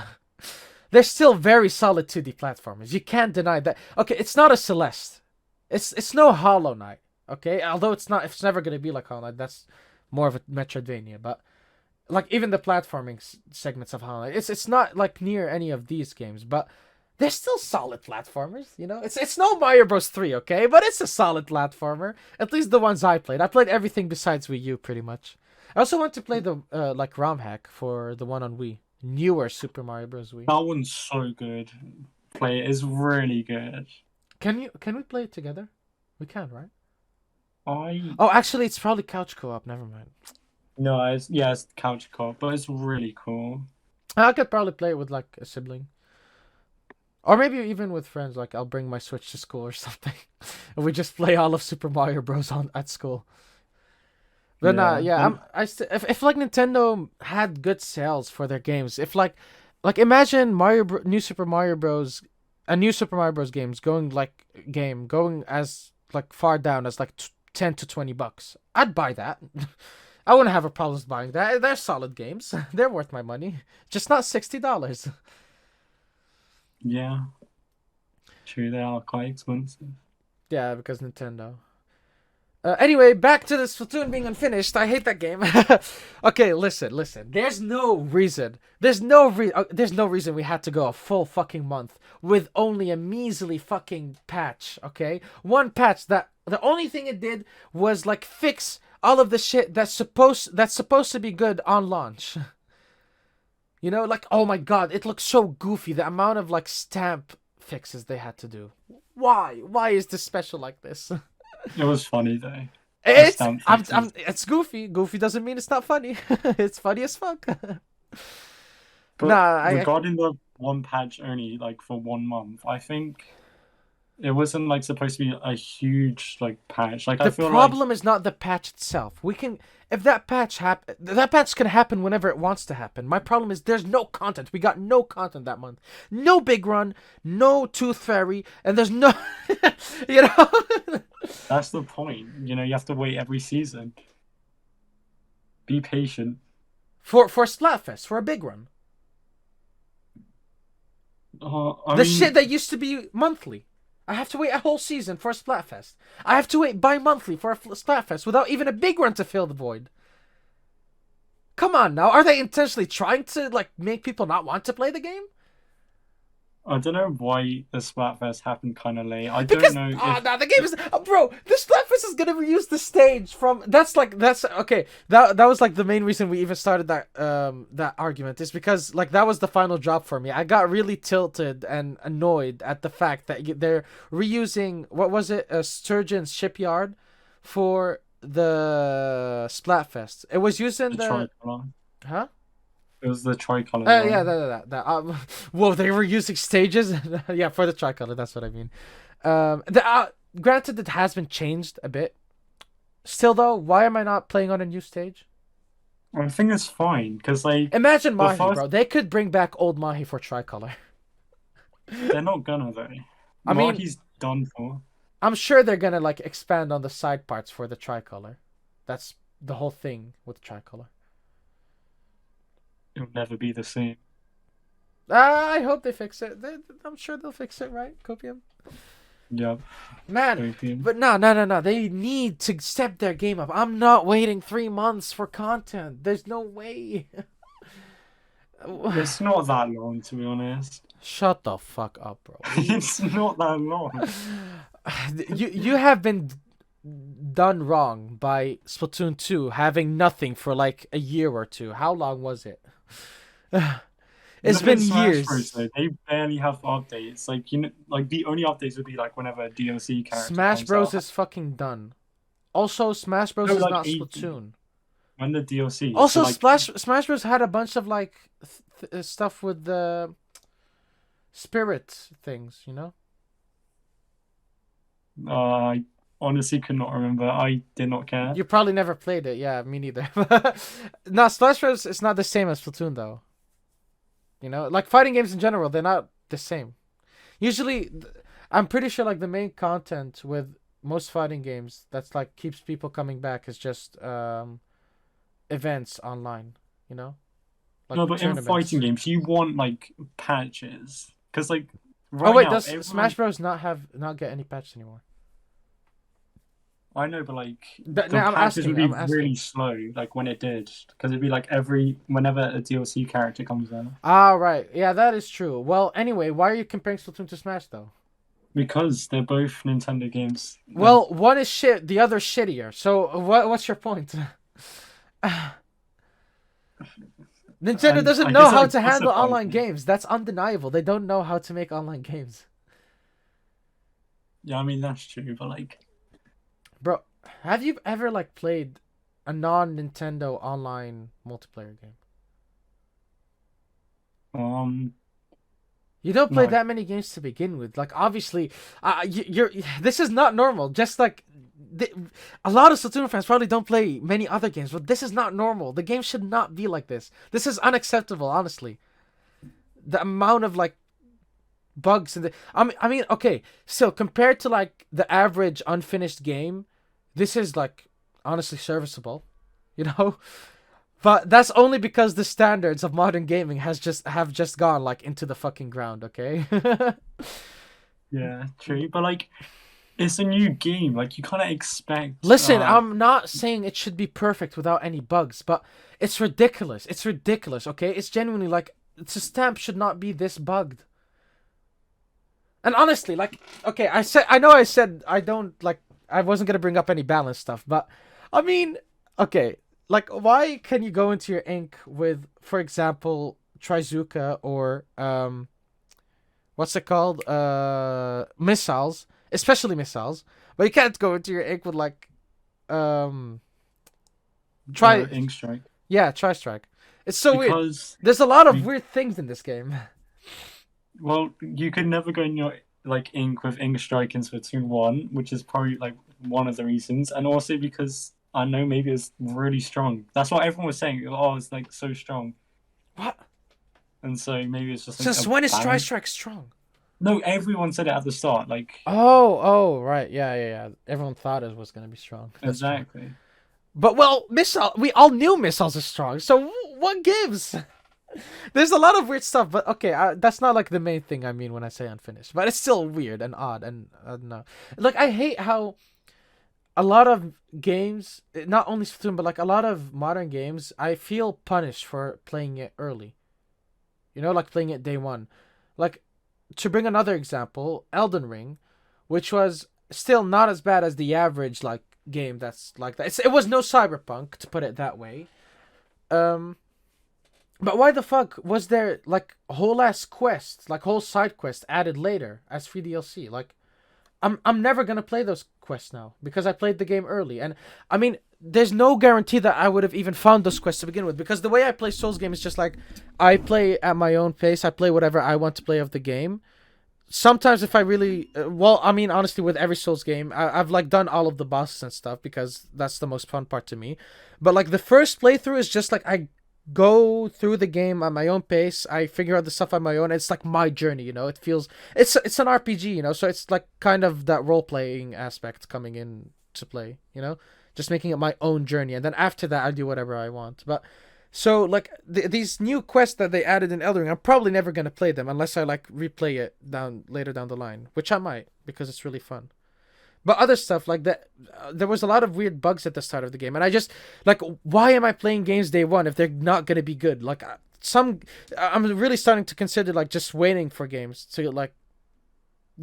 They're still very solid 2D platformers. You can't deny that. Okay, it's not a Celeste. It's no Hollow Knight. Okay, although it's never gonna be like Hollow Knight. That's more of a Metroidvania. But like even the platforming segments of Hollow Knight, it's not like near any of these games. But they're still solid platformers. You know, it's no Mario Bros. 3. Okay, but it's a solid platformer. At least the ones I played. I played everything besides Wii U pretty much. I also want to play the like ROM hack for the one on Wii. Newer Super Mario Bros. Wii. That one's so good. Play it is really good. Can we play it together? We can, right? I Oh, actually, it's probably couch co-op. Never mind. no, it's couch co-op, but it's really cool. I could probably play it with like a sibling, or maybe even with friends. Like I'll bring my Switch to school or something, and we just play all of Super Mario Bros. On at school. But Yeah, yeah, and if like Nintendo had good sales for their games, if like imagine New Super Mario Bros. A new Super Mario Bros. Games going as like far down as like 10 to $20. I'd buy that. I wouldn't have a problem buying that. They're solid games. They're worth my money. Just not $60. yeah, true, they are quite expensive. Yeah, because Nintendo. Anyway, back to the Splatoon being unfinished. I hate that game. Okay, listen. There's no reason. There's no reason we had to go a full fucking month with only a measly fucking patch. Okay, one patch that the only thing it did was like fix all of the shit that's supposed to be good on launch. You know, like oh my god, it looks so goofy. The amount of like stamp fixes they had to do. Why? Why is this special like this? It was funny though. The It's stamp fixes. it's goofy. Goofy doesn't mean it's not funny. It's funny as fuck. Nah, But I regarding the one patch only, like for 1 month, I think it wasn't like supposed to be a huge like patch. Like I the feel like problem is not the patch itself. We can if that patch can happen whenever it wants to happen. My problem is there's no content. We got no content that month. No big run, no tooth fairy, and there's no you know that's the point. You know, you have to wait every season. Be patient. for Splatfest, for a big run. I The mean, shit that used to be monthly. I have to wait a whole season for a Splatfest. I have to wait bi-monthly for a Splatfest without even a big run to fill the void. Come on now, are they intentionally trying to like make people not want to play the game? I don't know why the Splatfest happened kind of late. I Because don't know oh if no, the game is bro. The Splatfest is gonna reuse the stage from. That's okay. That was like the main reason we even started that argument is because like that was the final drop for me. I got really tilted and annoyed at the fact that they're reusing what was it, Sturgeon's shipyard, for the Splatfest. It was using the the tricolor. huh. It was the tricolor Yeah, one. that. Whoa, they were using stages. Yeah, for the tricolor. That's what I mean. Granted, it has been changed a bit. Still, though, why am I not playing on a new stage? I think it's fine because like Imagine the Mahi, first bro. They could bring back old Mahi for Tricolor. they're not gonna though. I mean, Mahi's done for. I'm sure they're gonna like expand on the side parts for the Tricolor. That's the whole thing with Tricolor. It'll never be the same. I hope they fix it. I'm sure they'll fix it, right, Copium? Yeah, Man, opium. but no. They need to step their game up. I'm not waiting 3 months for content. There's no way. It's not that long, to be honest. Shut the fuck up, bro. It's not that long. You have been done wrong by Splatoon 2 having nothing for like a year or two. How long was it? It's Look been at Smash years. Bros. Though. They barely have updates. Like like the only updates would be like whenever a DLC character Smash comes Bros out. is fucking done. Also, Smash Bros No, is like not 80. Splatoon. When the DLC. Also, So like, Smash Bros had a bunch of like stuff with the spirit things, you know? I honestly could not remember. I did not care. You probably never played it. Yeah, me neither. No, Smash Bros is not the same as Splatoon though. You know, like fighting games in general, they're not the same. Usually, I'm pretty sure like the main content with most fighting games that's like keeps people coming back is just events online. You know, like No, but in tournaments. fighting games, you want like patches because like Oh right wait, now, does everyone, Smash Bros not get any patches anymore? I know, but like No, the I'm patches asking. would be I'm asking. really slow. Like when it did, because it'd be like whenever a DLC character comes out. Ah, right. Yeah, that is true. Well, anyway, why are you comparing Splatoon to Smash though? Because they're both Nintendo games. Well, one is shit, the other's shittier. So what's your point? Nintendo doesn't I know guess how I to handle classify online them. games. That's undeniable. They don't know how to make online games. Yeah, I mean that's true, but like, Bro, have you ever like played a non-Nintendo online multiplayer game? um, You don't play no, that many games to begin with. Like obviously, you're this is not normal. Just like a lot of Splatoon fans probably don't play many other games, but this is not normal. The game should not be like this. This is unacceptable, honestly. The amount of like bugs in the I mean, okay, so compared to like the average unfinished game, this is like honestly serviceable, you know. But that's only because the standards of modern gaming have just gone like into the fucking ground, okay? yeah, true, but like, it's a new game. Like you kind of expect. Listen, I'm not saying it should be perfect without any bugs, but it's ridiculous. It's ridiculous, okay? It's genuinely like the stamp should not be this bugged. And honestly, like, okay, I said I don't like I wasn't gonna bring up any balance stuff, but I mean, okay, like why can you go into your ink with, for example, Trizuka or what's it called? Missiles, especially missiles, but you can't go into your ink with like um Ink Strike Tri Strike. It's so weird. because There's a lot of weird things in this game. well, you could never go in your like ink with Ink Strike in Splatoon 1, which is probably like one of the reasons, and also because I know maybe it's really strong. That's what everyone was saying. Oh, it's like so strong, What? and so maybe it's just like, Since a when is Tri balance. Strike strong? No, everyone said it at the start. Like Oh, right. Yeah. Everyone thought it was going to be strong. That's true. exactly. But, well, we all knew missiles are strong, so what gives? There's a lot of weird stuff, but okay, that's not like the main thing I mean when I say unfinished. But it's still weird and odd, and no. Like, I hate how a lot of games, not only Splatoon, but like a lot of modern games, I feel punished for playing it early. You know, like playing it day one. Like, to bring another example, Elden Ring, which was still not as bad as the average like game that's like that. It was no Cyberpunk, to put it that way. But why the fuck was there like whole ass quest, like whole side quest added later as free DLC? Like, I'm never gonna play those quests now because I played the game early, and I mean, there's no guarantee that I would have even found those quests to begin with, because the way I play Souls game is just like I play at my own pace. I play whatever I want to play of the game. sometimes if I really well, I mean honestly, with every Souls game, I've like done all of the bosses and stuff because that's the most fun part to me. But like the first playthrough is just like I go through the game at my own pace. I figure out the stuff on my own. It's like my journey, you know. It feels it's an RPG, you know. So it's like kind of that role playing aspect coming in to play, you know. Just making it my own journey, and then after that, I do whatever I want. But so like these new quests that they added in Elden Ring, I'm probably never gonna play them unless I like replay it down later down the line, which I might because it's really fun. But other stuff like that, there was a lot of weird bugs at the start of the game, and I just like, why am I playing games day one if they're not gonna be good? Like I'm really starting to consider like just waiting for games to like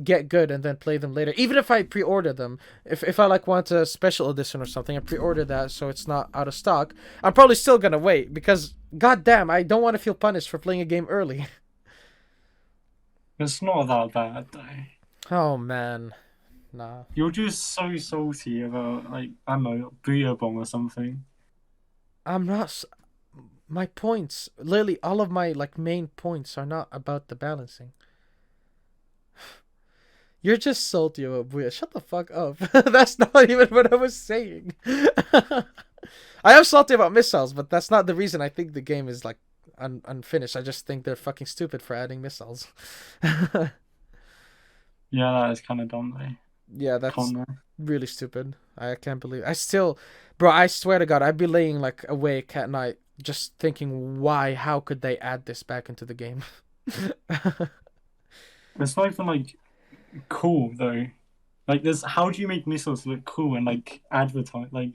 get good and then play them later. Even if I pre-order them, if I like want a special edition or something, I pre-order that so it's not out of stock. I'm probably still gonna wait because goddamn, I don't want to feel punished for playing a game early. It's not that bad though. Oh man, nah. You're just so salty about like I don't know, Booyah Bomb or something. I'm not. My points, literally all of my like main points are not about the balancing. You're just salty about Booyah. Shut the fuck up. That's not even what I was saying. I am salty about missiles, but that's not the reason I think the game is like unfinished. I just think they're fucking stupid for adding missiles. Yeah, that is kind of dumb though. Yeah, that's Conner. really stupid. I can't believe. I still, bro. I swear to God, I'd be laying like awake at night just thinking, why? How could they add this back into the game? It's not even like cool though. Like, there's how do you make missiles look cool and like advertise? Like,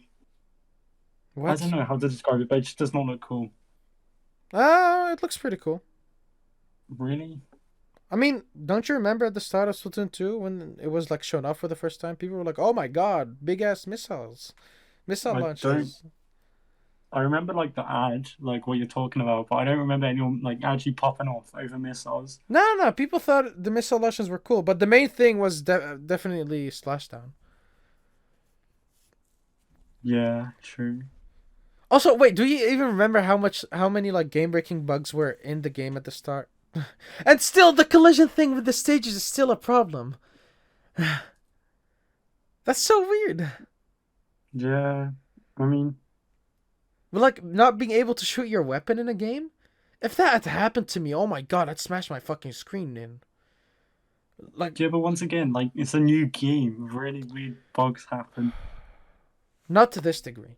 I don't What? know how to describe it, but it just does not look cool. It looks pretty cool. Really? I mean, don't you remember at the start of Splatoon 2 when it was like shown off for the first time? People were like, "Oh my god, big ass missiles, missile I don't. launchers." I remember like the ad, like what you're talking about, but I don't remember anyone like actually popping off over missiles. No, no, people thought the missile launchers were cool, but the main thing was definitely Splashdown. Yeah, true. Also, wait, do you even remember how many like game breaking bugs were in the game at the start? And still, the collision thing with the stages is still a problem. That's so weird. Yeah, I mean, But like not being able to shoot your weapon in a game. If that had happened to me, oh my god, I'd smash my fucking screen in. Like, yeah, but once again, like it's a new game. Really weird bugs happen. not to this degree.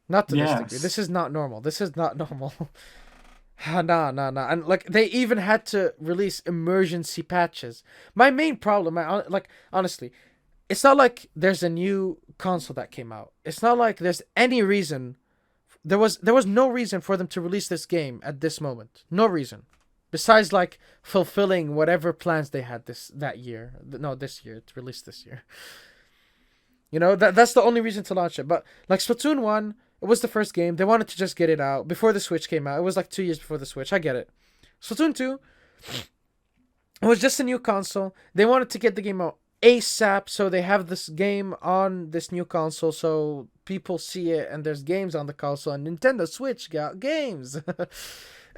Not to this degree. Yes. This is not normal. This is not normal. Nah, nah, nah. And like they even had to release emergency patches. My main problem, like honestly, it's not like there's a new console that came out. It's not like there's any reason. There was no reason for them to release this game at this moment. No reason, besides like fulfilling whatever plans they had that year. No, this year. It's released this year. You know that's the only reason to launch it. But like Splatoon 1, it was the first game. They wanted to just get it out before the Switch came out. It was like 2 years before the Switch. I get it. Splatoon 2, it was just a new console. They wanted to get the game out ASAP, so they have this game on this new console, so people see it, and there's games on the console. And Nintendo Switch got games.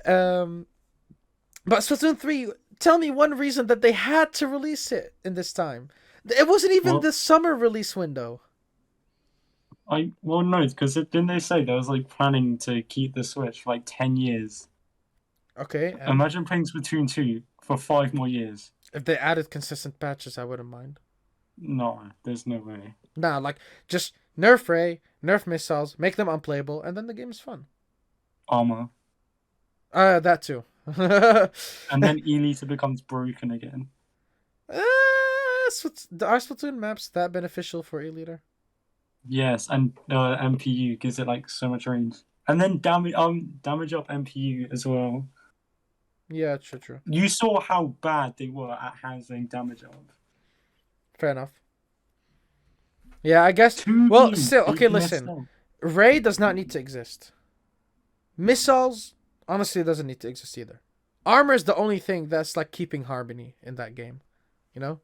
um, but Splatoon 3, tell me one reason that they had to release it in this time. It wasn't even Well, the summer release window. well no, because didn't they say they was like planning to keep the Switch for like 10 years? Okay, and Imagine playing Splatoon 2 for 5 more years. if they added consistent patches, I wouldn't mind. No, there's no way. Nah, like just nerf Ray, nerf missiles, make them unplayable, and then the game is fun. Armor. That too. And then Elita becomes broken again. Are Splatoon maps that beneficial for a leader? Yes, and MPU gives it like so much range. And then damage up MPU as well. Yeah, true, true. You saw how bad they were at handling damage up. Fair enough. Yeah, I guess. Two Well, games, still, they okay, messed listen. up. Ray does not need to exist. Missiles, honestly, doesn't need to exist either. Armor is the only thing that's like keeping harmony in that game. You know?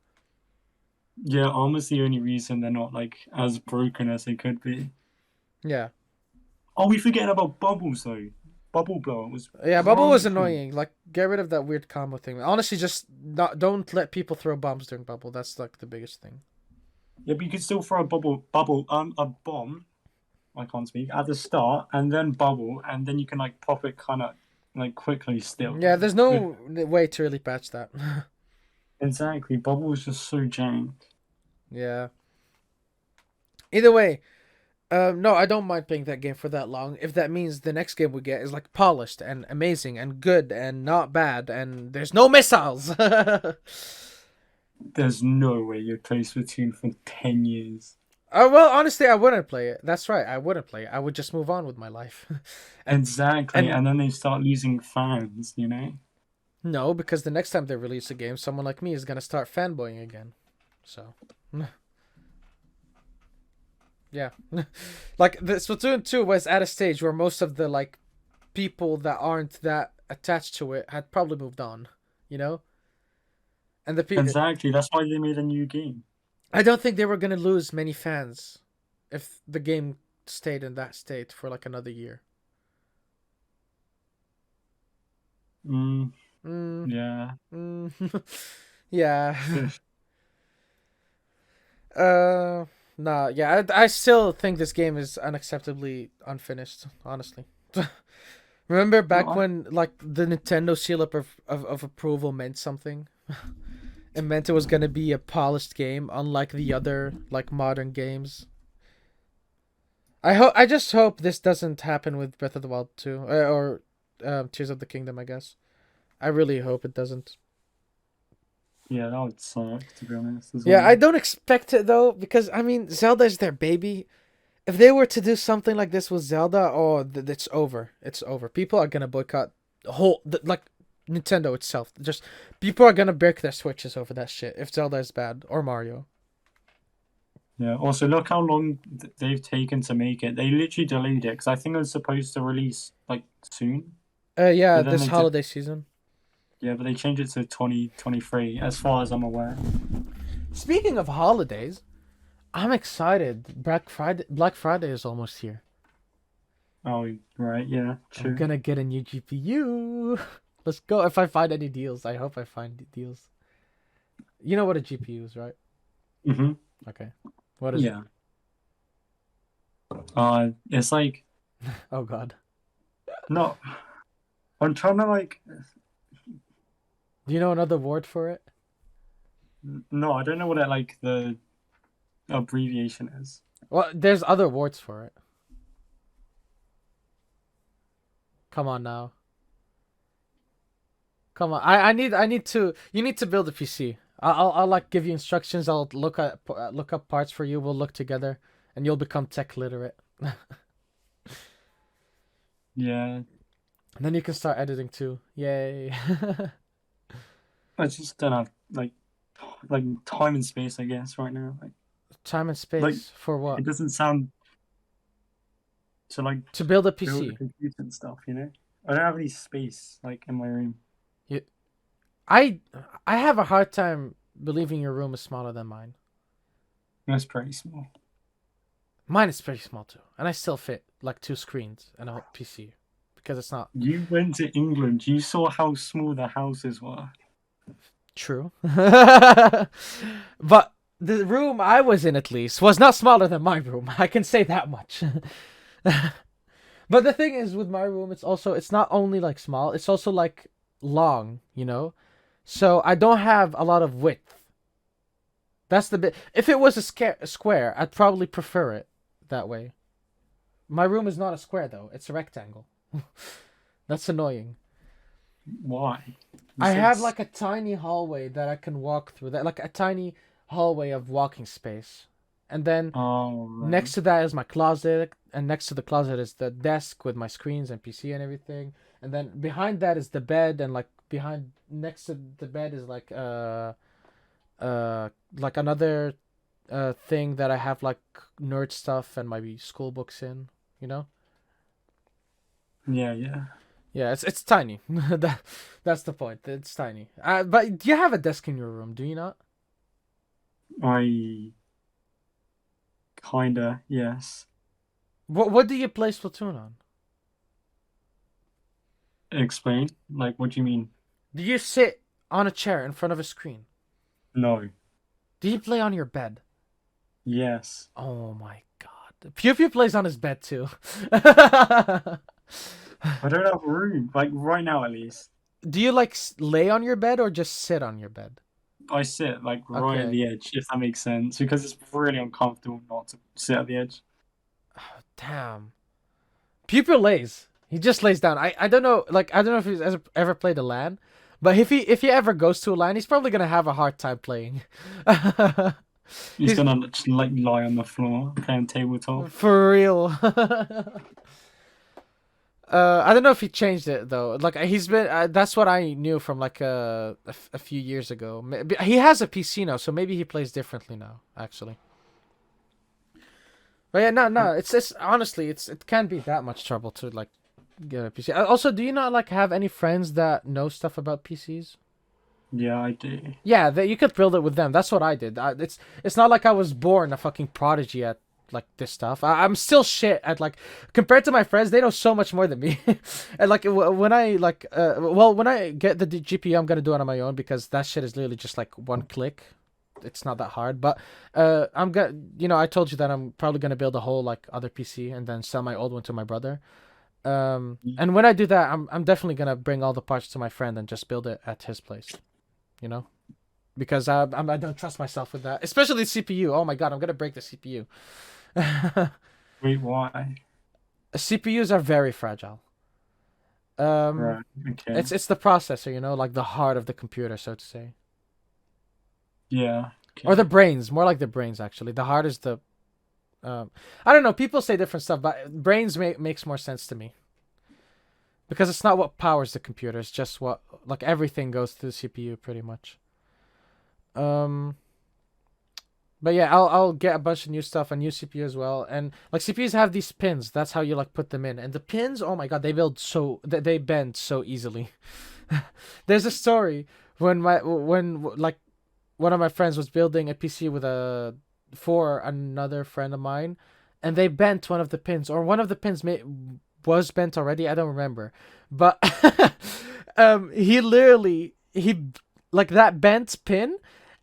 Yeah, armor's the only reason they're not like as broken as they could be. Yeah. Are we forgetting about bubbles though? Bubble Blow was Yeah, bubble was broken. annoying. Like, get rid of that weird combo thing. Honestly, just don't let people throw bombs during bubble. That's like the biggest thing. Yeah, but you could still throw a bomb. I can't speak at the start, and then bubble, and then you can like pop it kind of like quickly still. Yeah, there's no way to really patch that. Exactly, bubble was just so jank. Yeah. Either way, no, I don't mind playing that game for that long if that means the next game we get is like polished and amazing and good and not bad and there's no missiles. There's no way you'd play Splatoon for 10 years. Well, honestly, I wouldn't play it. That's right, I wouldn't play it. I would just move on with my life. and Exactly, and and then they start losing fans, you know? no, because the next time they release a game, someone like me is gonna start fanboying again. So, yeah, like the Splatoon 2 was at a stage where most of the like people that aren't that attached to it had probably moved on, you know. And Exactly, that's why they made a new game. I don't think they were gonna lose many fans if the game stayed in that state for like another year. Mm, Mm, yeah. mm, yeah. uh, nah. Yeah. I still think this game is unacceptably unfinished. Honestly. Remember No, back when like the Nintendo seal up of approval meant something? It meant it was gonna be a polished game, unlike the other like modern games. I just hope this doesn't happen with Breath of the Wild 2 or Tears of the Kingdom. I guess I really hope it doesn't. yeah, that would suck, to be honest, as Yeah, well. I don't expect it though because I mean Zelda is their baby. If they were to do something like this with Zelda, oh, it's over. It's over. People are gonna boycott like Nintendo itself. Just people are gonna break their switches over that shit if Zelda is bad or Mario. Yeah, also, look how long they've taken to make it. They literally delayed it, because I think it was supposed to release, like, soon. Yeah, But then this they did, holiday season. yeah, but they changed it to 2023, as far as I'm aware. Speaking of holidays, I'm excited. Black Friday is almost here. Oh, right, yeah, I'm true. gonna get a new GPU. Let's go. If I find any deals, I hope I find deals. You know what a GPU is, right? Mm-hmm. Okay. What is it? Yeah. It's like, Oh God. no, I'm trying to, like, Do you know another word for it? no, I don't know what it, like, the abbreviation is. Well, there's other words for it. Come on now. Come on. I need to. You need to build a PC. I'll like give you instructions. I'll look up parts for you. We'll look together, and you'll become tech literate. Yeah, And then you can start editing too. Yay. I just don't have, like time and space, I guess, right now. Time and Like, space for what? it doesn't sound to, like, To build a build a PC. computer and stuff, you know? I don't have any space, like, in my room. You, I I have a hard time believing your room is smaller than mine. That's pretty small. Mine is pretty small too, and I still fit like two screens and a PC because it's not You went to England. You saw how small the houses were. true. But the room I was in, at least, was not smaller than my room. I can say that much. But the thing is, with my room, it's not only like small, it's also like long, you know? So I don't have a lot of width. That's the bit. If it was a square, I'd probably prefer it that way. My room is not a square though; it's a rectangle. That's annoying. Why? I It's, have it's like a tiny hallway that I can walk through. That like a tiny hallway of walking space, and then oh, right. next to that is my closet, and next to the closet is the desk with my screens and PC and everything. And then behind that is the bed, and like behind next to the bed is like another thing that I have like nerd stuff and maybe school books in, you know? Yeah, yeah. Yeah, it's tiny. That's the point. It's tiny. But do you have a desk in your room? Do you not? I kinda, yes. What do you play Splatoon on? Explain. Like, what do you mean? Do you sit on a chair in front of a screen? No. Do you play on your bed? Yes. Oh my god. Pew Pew plays on his bed too. I don't have room. Like right now, at least. Do you like lay on your bed or just sit on your bed? I sit like right at Okay. the edge, if that makes sense, because it's really uncomfortable not to sit at the edge. Damn. Pew Pew lays. He just lays down. I don't know. Like I don't know if he's ever played a LAN, but if he ever goes to a LAN, he's probably gonna have a hard time playing. He's He's gonna just, like lie on the floor playing tabletop. for real. I don't know if he changed it though. Like he's been. That's what I knew from like a few years ago. He has a PC now, so maybe he plays differently now. Actually, but yeah, no. It's honestly, it can't be that much trouble to like get a PC. Also, do you not like have any friends that know stuff about PCs? Yeah, I do. Yeah, that you could build it with them. That's what I did. It's not like I was born a fucking prodigy at like this stuff. I'm still shit at like compared to my friends. They know so much more than me. And like when I like when I get the GPU, I'm gonna do it on my own because that shit is literally just like one click. It's not that hard. But I'm gonna I told you that I'm probably gonna build a whole like other PC and then sell my old one to my brother. And when I do that, I'm definitely gonna bring all the parts to my friend and just build it at his place. You know, because I don't trust myself with that, especially the CPU. Oh my god, I'm gonna break the CPU. Wait, why? CPUs are very fragile. Um, Right. Okay. it's the processor, like the heart of the computer, so to say, Yeah. or the Okay. brains. More like the brains, actually. The heart is the. I don't know. People say different stuff, but brains makes more sense to me because it's not what powers the computer. It's just what like everything goes through the CPU pretty much. Um, But yeah, I'll get a bunch of new stuff, a new CPU as well, and like CPUs have these pins. That's how you like put them in, and the pins, oh my god, they bend so easily. There's a story when like one of my friends was building a PC with a for another friend of mine, and they bent one of the pins, or one of the pins was bent already. I don't remember, but he like that bent pin.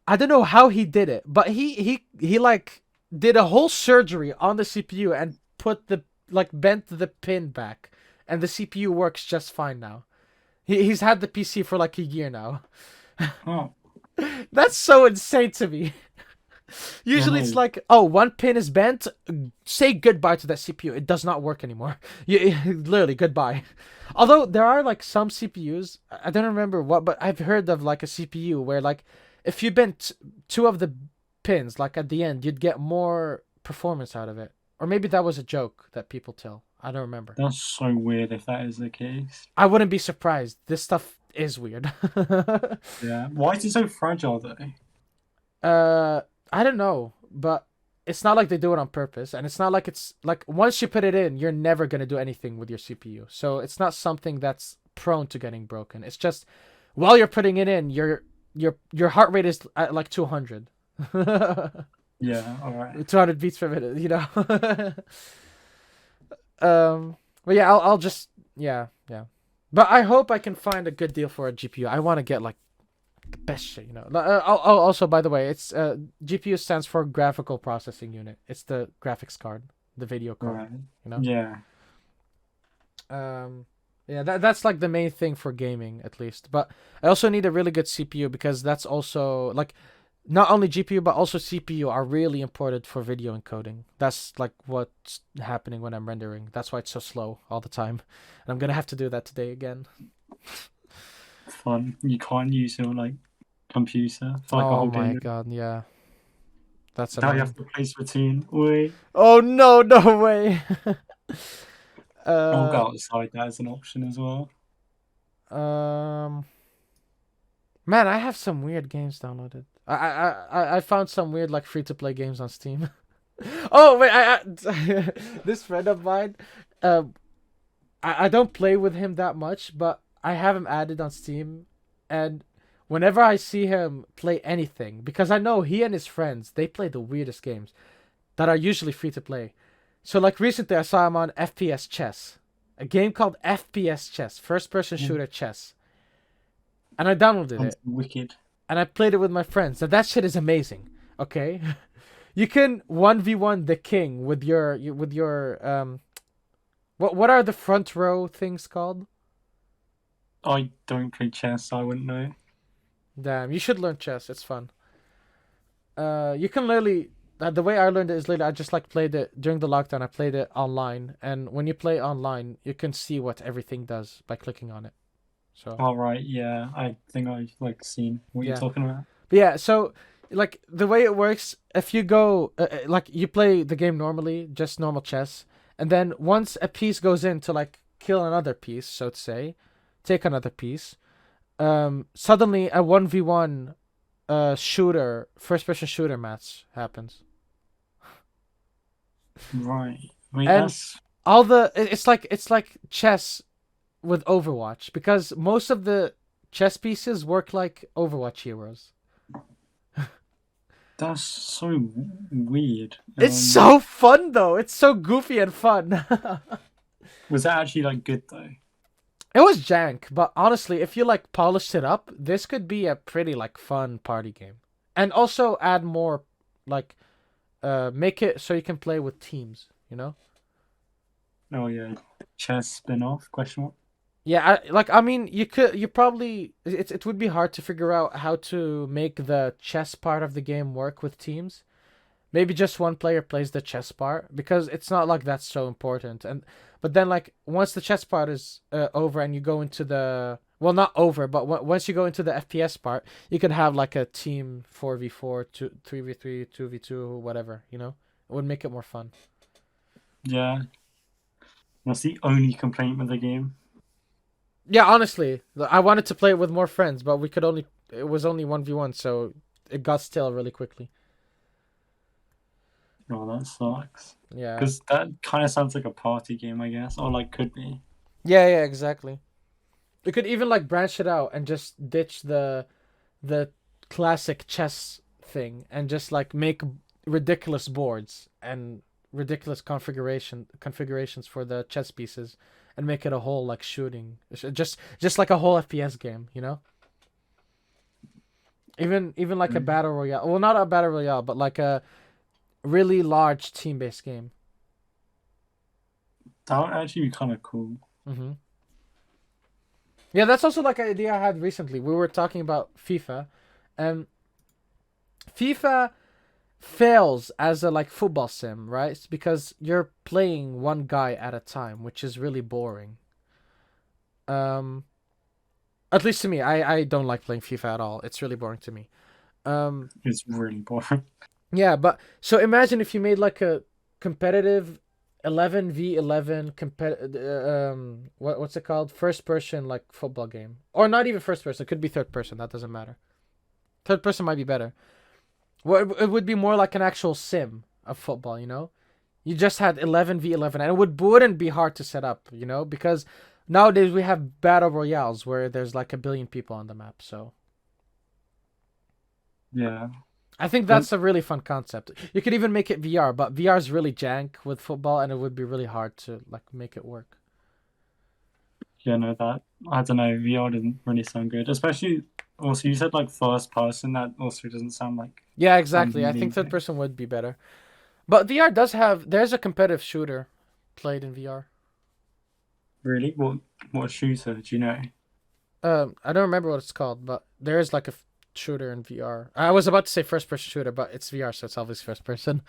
I don't know how he did it, but he like did a whole surgery on the CPU and put the like bent the pin back, and the CPU works just fine now. He's had the PC for like a year now. Oh, That's so insane to me. yeah, Usually it's no. like, oh, one pin is bent. Say goodbye to that CPU. It does not work anymore. Literally goodbye. Although there are like some CPUs, I don't remember what, but I've heard of like a CPU where like if you bent two of the pins, like at the end, you'd get more performance out of it. Or maybe that was a joke that people tell. I don't remember. That's so weird if that is the case. I wouldn't be surprised. This stuff is weird. Yeah. Why is it so fragile though? uh, I don't know, but it's not like they do it on purpose, and it's not like it's like once you put it in, you're never gonna do anything with your CPU. So it's not something that's prone to getting broken. It's just while you're putting it in, your heart rate is at like 200. Yeah. All right. 200 beats per minute. But yeah, I'll just yeah. But I hope I can find a good deal for a GPU. I want to get like the best shit. Also, by the way, it's GPU stands for graphical processing unit. It's the graphics card, the video All card. right. You know. Yeah. Yeah, that's like the main thing for gaming at least. But I also need a really good CPU because that's also like not only GPU but also CPU are really important for video encoding. That's like what's happening when I'm rendering. That's why it's so slow all the time. And I'm gonna have to do that today again. Fun. You can't use your like computer for like a Oh whole my game. god, yeah. That's Now you annoying. have to play Splatoon. Wait. Oh no, no way. I'll uh go outside that as an option as well. um Man, I have some weird games downloaded. I found some weird like free to play games on Steam. Oh wait, this friend of mine, um, I don't play with him that much, but I have him added on Steam, and whenever I see him play anything, because I know he and his friends they play the weirdest games that are usually free to play. So like recently, I saw him on FPS chess, a game called FPS Chess, first person Mm, shooter chess, and I downloaded sounds it wicked. and I played it with my friends. Now that shit is amazing. Okay, you can 1v1 the king with your. What are the front row things called? I don't play chess, so I wouldn't know. Damn, you should learn chess. It's fun. You can literally. The way I learned it is literally I just like played it during the lockdown. I played it online, and when you play online, you can see what everything does by clicking on it. So All right, yeah, I think I've like seen what you're yeah, talking about. but yeah. So like the way it works, if you go like you play the game normally, just normal chess, and then once a piece goes in to like kill another piece, so to say, take another piece. Suddenly a 1v1 shooter first person shooter match happens. Right. I mean, And that's all the it's like chess with Overwatch because most of the chess pieces work like Overwatch heroes. that's so weird. It's so fun though. It's so goofy and fun. Was that actually like good though? It was jank, but honestly, if you like polished it up, this could be a pretty like fun party game. And also add more like make it so you can play with teams, you know? Oh yeah, chess spin-off? Question mark. Yeah, I mean, you probably it would be hard to figure out how to make the chess part of the game work with teams. Maybe just one player plays the chess part because it's not like that's so important. And but then like once the chess part is over and you go into the well not over but once you go into the FPS part, you could have like a team 4v4, 3v3, 2v2, whatever. You know, it would make it more fun. Yeah, that's the only complaint with the game. Yeah, honestly, I wanted to play it with more friends, but we could only it was only 1v1, so it got stale really quickly. Oh, that sucks. Yeah. Because that kind of sounds like a party game, I guess, or like could be. Yeah, exactly. We could even like branch it out and just ditch the classic chess thing and just like make ridiculous boards and ridiculous configurations for the chess pieces and make it a whole like shooting just like a whole FPS game, you know? Even like a Mm. battle royale. Well, not a battle royale, but like a really large team-based game. That would actually be kind of cool. Mhm. Yeah, that's also like an idea I had recently. We were talking about FIFA, and FIFA fails as a like football sim, right? It's because you're playing one guy at a time, which is really boring. Um, at least to me, I don't like playing FIFA at all. It's really boring to me. Um, It's really boring. yeah, but so imagine if you made like a competitive 11v11 what's it called? First person like football game. Or not even first person, it could be third person, that doesn't matter. Third person might be better. Well, it would be more like an actual sim of football, you know? You just had 11v11 and wouldn't be hard to set up, you know? Because nowadays we have battle royales where there's like a billion people on the map, so Yeah. I think But that's a really fun concept. You could even make it VR, but VR is really jank with football, and it would be really hard to like make it work. yeah, no, that I don't know. VR didn't really sound good, especially also you said like first person. That also doesn't sound like Yeah, exactly. I think third amazing. person would be better. But VR does have there's a competitive shooter played in VR. Really, what shooter do you know? I don't remember what it's called, but there is like a shooter in VR. I was about to say first person shooter, but it's VR, so it's obviously first person.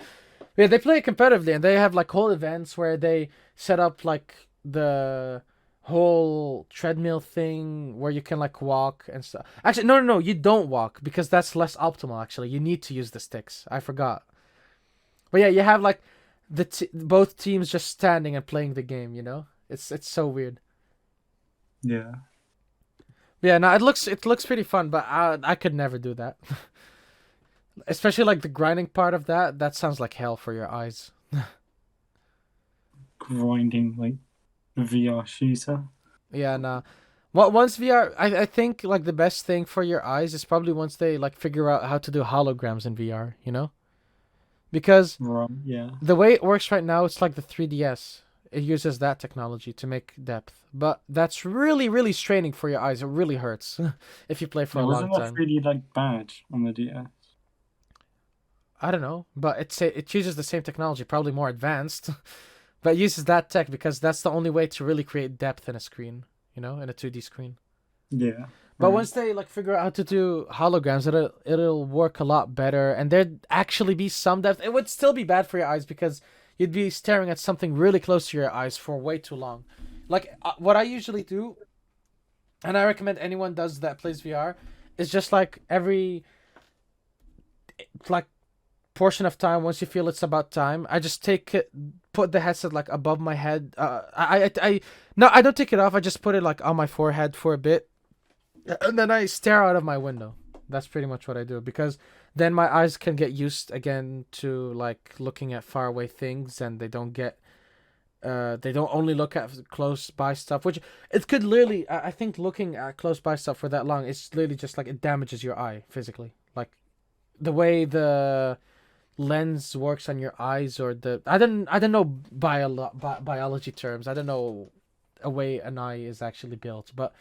Yeah, they play it competitively, and they have like whole events where they set up like the whole treadmill thing where you can like walk and stuff. Actually, no, you don't walk because that's less optimal. Actually, you need to use the sticks. I forgot. But yeah, you have like both teams just standing and playing the game. You know, it's so weird. Yeah, Yeah, no, it looks pretty fun, but I could never do that. Especially like the grinding part of that. That sounds like hell for your eyes. grinding like VR shooter. Yeah, no. Well, once VR, I think like the best thing for your eyes is probably once they like figure out how to do holograms in VR. You know, because Right, yeah. the way it works right now, it's like the 3DS. It uses that technology to make depth, but that's really, really straining for your eyes. It really hurts if you play for Yeah, a long wasn't that time. really like bad on the DS? I don't know, but it uses the same technology, probably more advanced, but it uses that tech because that's the only way to really create depth in a screen, in a 2D screen. Yeah, But right. once they like figure out how to do holograms, it'll work a lot better, and there'd actually be some depth. It would still be bad for your eyes because you'd be staring at something really close to your eyes for way too long. Like what I usually do, and I recommend anyone does that plays VR, is just like every like portion of time once you feel it's about time, I just take it, put the headset like above my head. No, I don't take it off. I just put it like on my forehead for a bit, and then I stare out of my window. That's pretty much what I do because then my eyes can get used again to like looking at far away things, and they don't only look at close by stuff, which it could literally. I think looking at close by stuff for that long, it's literally just like it damages your eye physically. Like the way the lens works on your eyes, or I don't know biology terms. I don't know a way an eye is actually built, but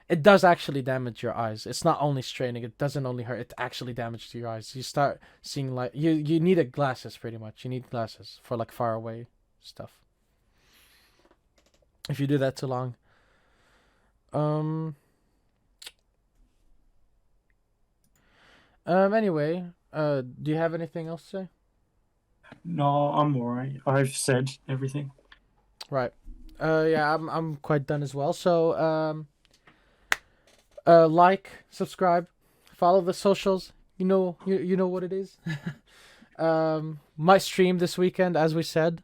it does actually damage your eyes. It's not only straining, it doesn't only hurt, it actually damages your eyes. You start seeing like you need a glasses pretty much. You need glasses for like far away stuff. If you do that too long. Um anyway, do you have anything else to say? No, I'm alright. I've said everything. Right. Yeah, I'm quite done as well. So like, subscribe, follow the socials. You know what it is. Might stream this weekend, as we said.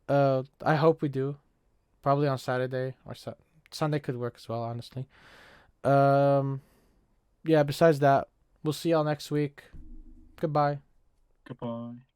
I hope we do. Probably on Saturday or Sunday could work as well. Honestly. Um, yeah. Besides that, we'll see y'all next week. Goodbye. Goodbye.